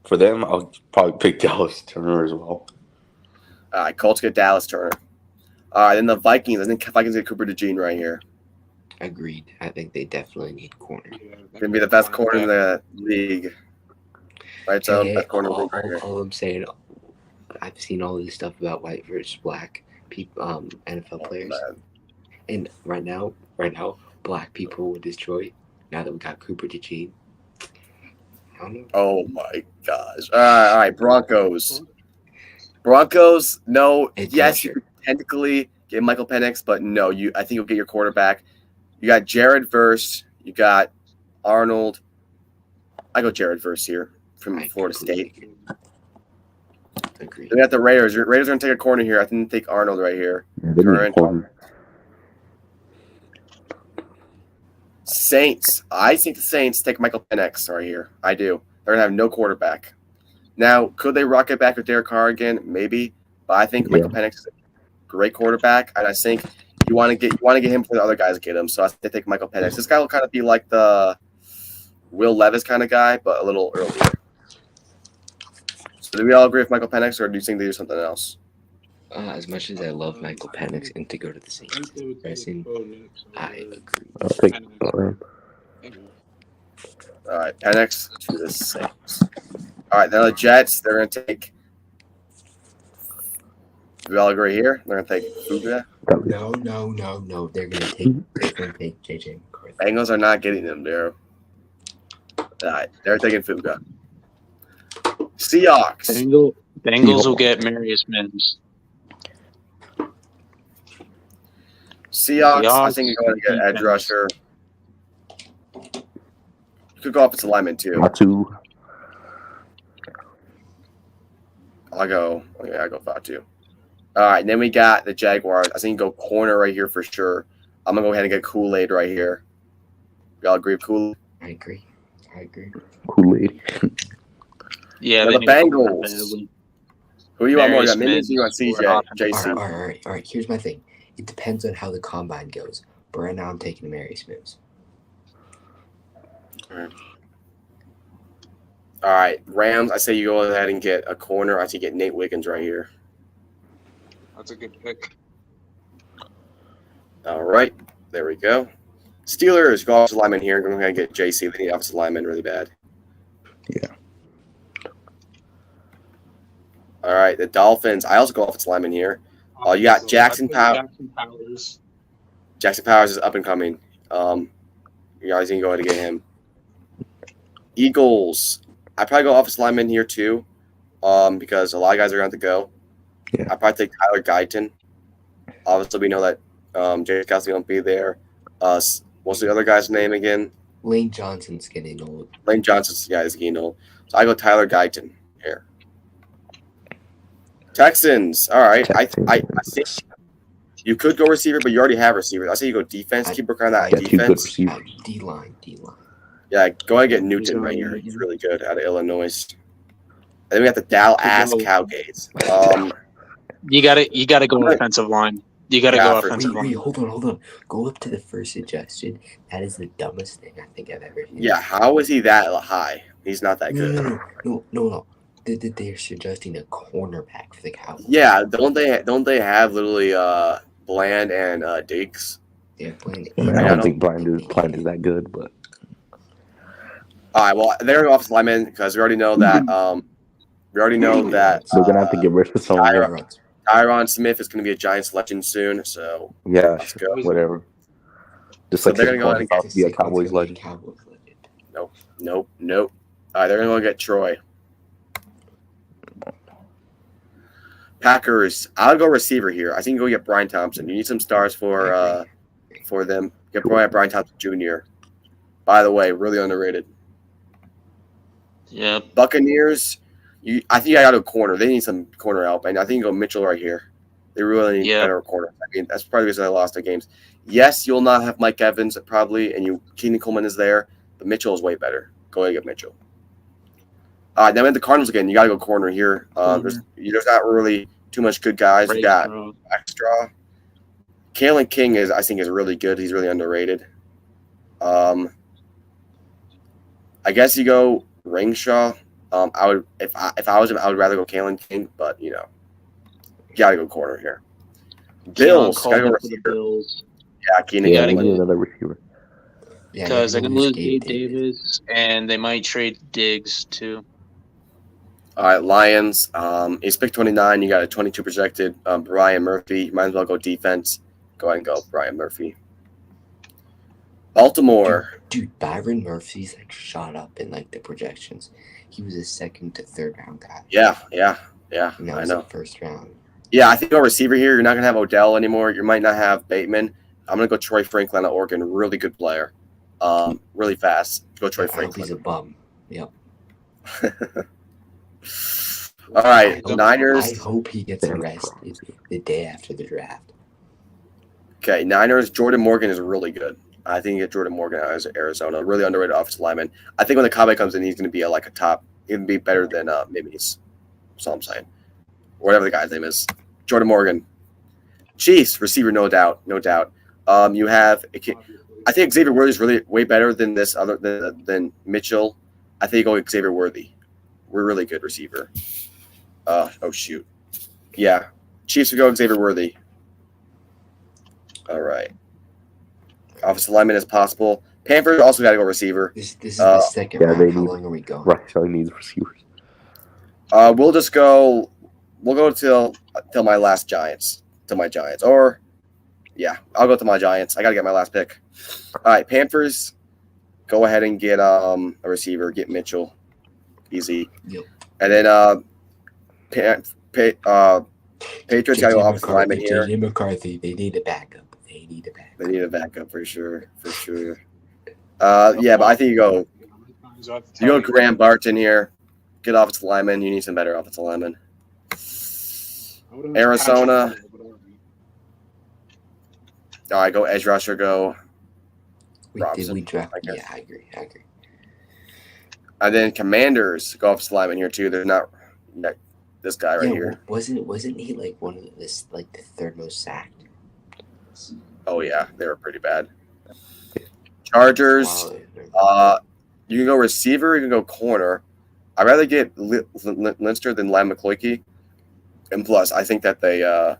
for them, I'll probably pick Dallas Turner as well. All right, Colts get Dallas Turner. All right, then the Vikings. I think Vikings get Cooper DeJean right here. Agreed. I think they definitely need corner. Gonna be the best corner in the league. Right, so best corner in the league right here. All I'm saying, I've seen all this stuff about white versus black people, NFL players, and right now, black people with Detroit. Now that we got Cooper DeJean, I don't know. Oh my gosh! All right, Broncos. No, yes, you could technically get Michael Penix, but no, I think you'll get your quarterback. You got Jared Verse. You got Arnold. I go Jared Verse here from Florida State. Agree. Then we got the Raiders. Raiders are going to take a corner here. I think they take Arnold right here. Saints. I think the Saints take Michael Penix right here. I do. They're going to have no quarterback. Now, could they rock it back with Derek Carr again? Maybe. But I think Michael Penix is a great quarterback, and I think you want to get him before the other guys get him. So I think they take Michael Penix. This guy will kind of be like the Will Levis kind of guy, but a little earlier. So do we all agree with Michael Penix, or do you think they do something else? As much as I love Michael Penix and to go to the Saints, I agree. I'll take All right, Penix to the Saints. All right, now the Jets, they're going to take. Do we all agree here? They're going to take Fuga? No. They're going to take JJ McCarthy. Bengals are not getting them, there. All right, they're taking Fuga. Seahawks. Bengals will get Marius Mims. Seahawks, I think you're going to get edge rusher. You could go offensive lineman too. Fatu. I go Fatu. All right, then we got the Jaguars. I think you go corner right here for sure. I'm going to go ahead and get Kool-Aid right here. Y'all agree with Kool-Aid? I agree. Kool-Aid. Yeah, the Bengals. Who do you want more? You got Mims or you want CJ? JC? All right. Here's my thing. It depends on how the combine goes. But right now I'm taking Marius Mims. All right, Rams. I say you go ahead and get a corner. I say get Nate Wiggins right here. That's a good pick. All right, there we go. Steelers, go offensive lineman here. Go ahead and get JC. They need offensive lineman really bad. Yeah. All right, the Dolphins. I also go offensive lineman here. You got Jackson Powers. Jackson Powers is up and coming. You guys can go ahead and get him. Eagles. I probably go offensive lineman here too, because a lot of guys are going to have to go. Yeah. I probably take Tyler Guyton. Obviously, we know that Jay Kelsey won't be there. What's the other guy's name again? Lane Johnson's getting old. Lane Johnson's is getting old. So I go Tyler Guyton here. Texans. All right. I think you could go receiver, but you already have receivers. I say you go defense. Keep working on that defense. D-line. Yeah, go ahead and get Newton right here. He's really good out of Illinois. And then we got the Dallas Cowboys. You gotta go offensive line. You gotta go offensive line. Wait, hold on. Go up to the first suggestion. That is the dumbest thing I think I've ever seen. Yeah, how is he that high? He's not that good. No. They're suggesting a cornerback for the Cowboys. Yeah, don't they have literally Bland and Diggs? Yeah, Bland. I don't think Bland is that good, but all right. Well, they're an offensive lineman because we already know that. They're gonna have to get rid of someone. Tyron Smith is going to be a Giants legend soon. So yeah, whatever. Just so like they're going to go ahead and be a Cowboys legend. Nope. All right, they're going to go get Troy. Packers. I'll go receiver here. I think go get Brian Thompson. You need some stars for them. Get Brian Thompson Jr. By the way, really underrated. Yeah. Buccaneers. I think I got a corner. They need some corner help, and I think you go Mitchell right here. They really need better corners. I mean, that's probably the reason I lost the games. Yes, you'll not have Mike Evans probably, and Keenan Coleman is there, but Mitchell is way better. Go ahead and get Mitchell. All right, now at the Cardinals again, you got to go corner here. There's not really too much good guys. You got Extra. Kalen King I think is really good. He's really underrated. I guess you go Ringshaw. I would if I was him, I would rather go Kalen King, but you gotta go corner here. Bills, gotta go receiver. Bills. Yeah, Keenan. Yeah, we need another receiver. Because they're gonna lose Gabe Davis, and they might trade Diggs too. All right, Lions. He's pick 29. You got a 22 projected. Brian Murphy. You might as well go defense. Go ahead and go Brian Murphy. Baltimore. Dude, Byron Murphy's like shot up in like the projections. He was a 2nd to 3rd round guy. Yeah. Now I know. 1st round. Yeah, I think go receiver here. You're not gonna have Odell anymore. You might not have Bateman. I'm gonna go Troy Franklin at Oregon. Really good player. Really fast. Go Troy Franklin. He's a bum. Yep. All right, Niners. I hope he gets arrested the day after the draft. Okay, Niners. Jordan Morgan is really good. I think you get Jordan Morgan out of Arizona. Really underrated offensive lineman. I think when the comeback comes in, he's going to be a top. He's going to be better than Mimmies. That's all I'm saying. Whatever the guy's name is. Jordan Morgan. Chiefs receiver, no doubt. You have. I think Xavier Worthy is really way better than this other than Mitchell. I think you go with Xavier Worthy. We're really good receiver. Oh shoot. Yeah. Chiefs would go Xavier Worthy. All right. Offensive lineman as possible. Panthers also got to go receiver. This is the second round. How long are we going? Right, so he needs receivers. We'll just go. We'll go till my last Giants. To my Giants, or yeah, I'll go to my Giants. I got to get my last pick. All right, Panthers. Go ahead and get a receiver. Get Mitchell. Easy. Yep. And then Patriots got to go offensive lineman here. JJ McCarthy. They need a backup. They need a backup For sure. Yeah, but I think you go Graham Barton here. Good offensive lineman. You need some better offensive linemen. Arizona. All right, go edge rusher. Go Robinson. Yeah, I agree. And then Commanders go offensive lineman here too. They're not this guy right here. Wasn't he like one of the 3rd most sacked? Oh yeah, they were pretty bad. Chargers. You can go receiver. You can go corner. I'd rather get Linster than Lam McCloykey. And plus, I think that they have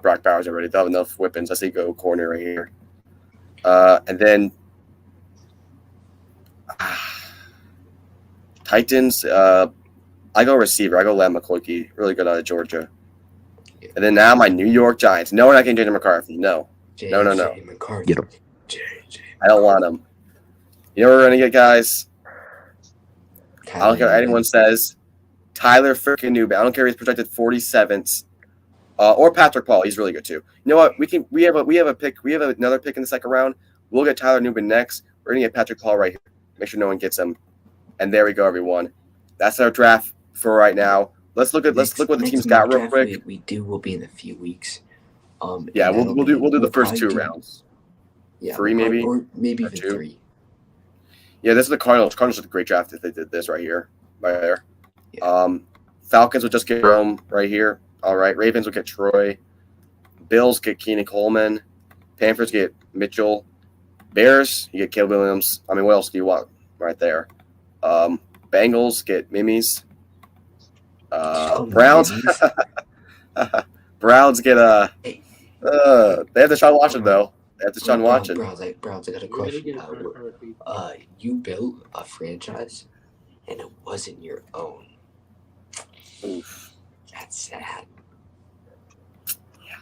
Brock Bowers already. They'll have enough weapons. I say go corner right here. And then Titans. I go receiver. I go Lam McCloykey. Really good out of Georgia. And then now my New York Giants. No, we're not getting JJ McCarthy. No. McCarthy. Get him. I don't want him. You know what we're going to get, guys? I don't care what anyone says. Tyler freaking Newman. I don't care if he's projected 47th. Or Patrick Paul. He's really good too. You know what? We have a pick. We have another pick in the 2nd round. We'll get Tyler Newman next. We're gonna get Patrick Paul right here. Make sure no one gets him. And there we go, everyone. That's our draft for right now. Let's look what the team's got real quick. Will be in a few weeks. Yeah, we'll do the first 2 rounds. Yeah, 3 maybe, or maybe even 2. 3. Yeah, this is the Cardinals. Cardinals did a great draft if they did this right here, right there. Yeah. Falcons would just get Rome right here. All right, Ravens will get Troy. Bills get Keenan Coleman. Panthers get Mitchell. Bears, you get Caleb Williams. I mean, what else do you want right there? Bengals get Mimmies. Browns. Browns get they have Deshaun Watson though. They have Deshaun Watson. Browns, I got a question. You built a franchise, and it wasn't your own. Oof. That's sad. Yeah.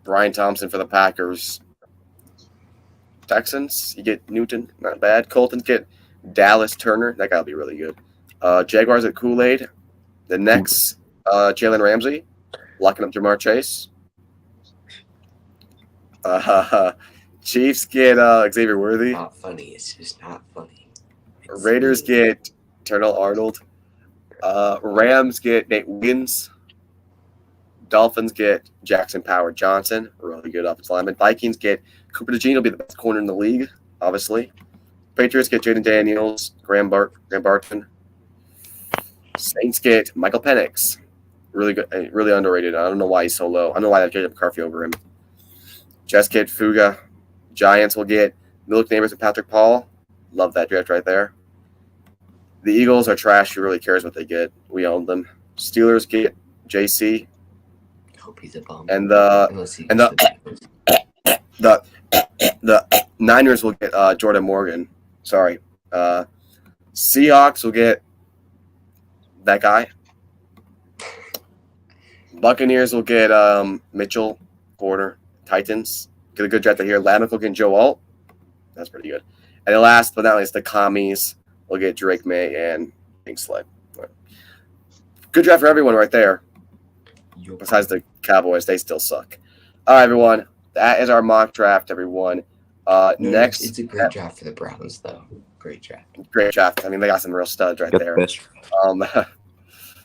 Brian Thompson for the Packers. Texans, you get Newton, not bad. Coltons get Dallas Turner. That gotta be really good. Jaguars at Kool-Aid. The next, Jalen Ramsey, locking up Jamar Chase. Chiefs get Xavier Worthy. Not funny. It's just not funny. Raiders get Ternell Arnold. Rams get Nate Wiggins. Dolphins get Jackson Power Johnson, really good offensive lineman. Vikings get Cooper DeJean, will be the best corner in the league, obviously. Patriots get Jaden Daniels, Graham Barton. Saints get Michael Penix, really good, really underrated. I don't know why he's so low. I don't know why they have Jacob McCarthy over him. Jets get Fuga. Giants will get Milik Neighbors and Patrick Paul. Love that draft right there. The Eagles are trash. Who really cares what they get? We own them. Steelers get JC. Hope he's a bum. And the Niners will get Jordan Morgan. Sorry. Seahawks will get that guy. Buccaneers will get Mitchell Porter. Titans get a good draft here. Lamech will get Joe Alt. That's pretty good. And then last but not least, the Commies will get Drake May and Pink Sled. Good draft for everyone right there. Besides the Cowboys, they still suck. All right, everyone. That is our mock draft, everyone. Next, it's a great draft for the Browns, though. Great draft. Great draft. I mean, they got some real studs right there. Best.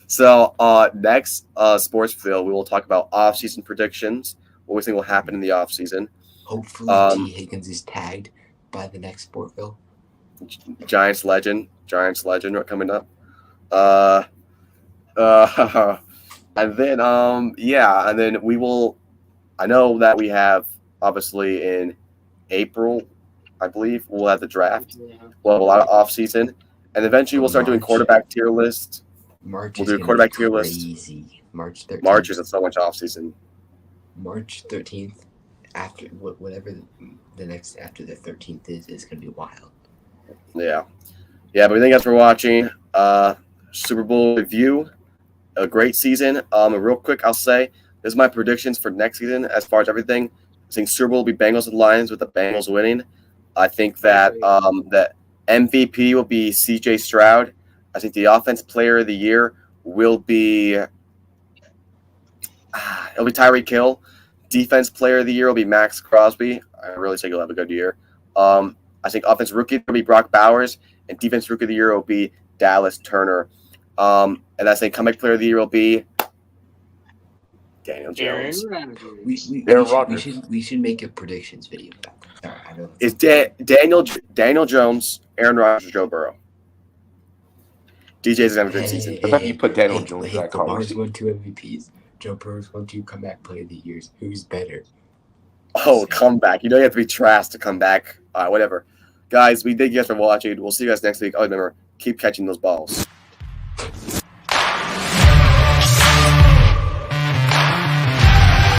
So next sports field, we will talk about off-season predictions. What we think will happen in the off-season. Hopefully, T. Higgins is tagged by the next Sportville. Giants legend are coming up. And then we will. I know that we have obviously in April, I believe we'll have the draft. We'll have a lot of off-season, and eventually we'll start doing quarterback tier lists. We'll do a quarterback tier list. March 13th. March is so much off-season. March 13th, after whatever the next after the 13th is going to be wild. Yeah. But thank you guys for watching. Super Bowl review, a great season. Real quick, I'll say this is my predictions for next season as far as everything. I think Super Bowl will be Bengals and Lions with the Bengals winning. I think that that MVP will be C.J. Stroud. I think the Offensive Player of the Year will be it'll be Tyreek Hill. Defense Player of the Year will be Max Crosby. I really think he'll have a good year. I think Offensive Rookie will be Brock Bowers, and Defense Rookie of the Year will be Dallas Turner. And I think Comeback Player of the Year will be Daniel Jones. We should make a predictions video. Is Daniel Jones, Aaron Rodgers, Joe Burrow? DJ's gonna have a good season. I thought you put Daniel Jones in that Lamar's won 2 MVPs. Joe Burrow's won 2 comeback player of the years. Who's better? Oh, comeback. You know you have to be trash to come back. All right, whatever. Guys, we thank you guys for watching. We'll see you guys next week. Oh, remember, keep catching those balls.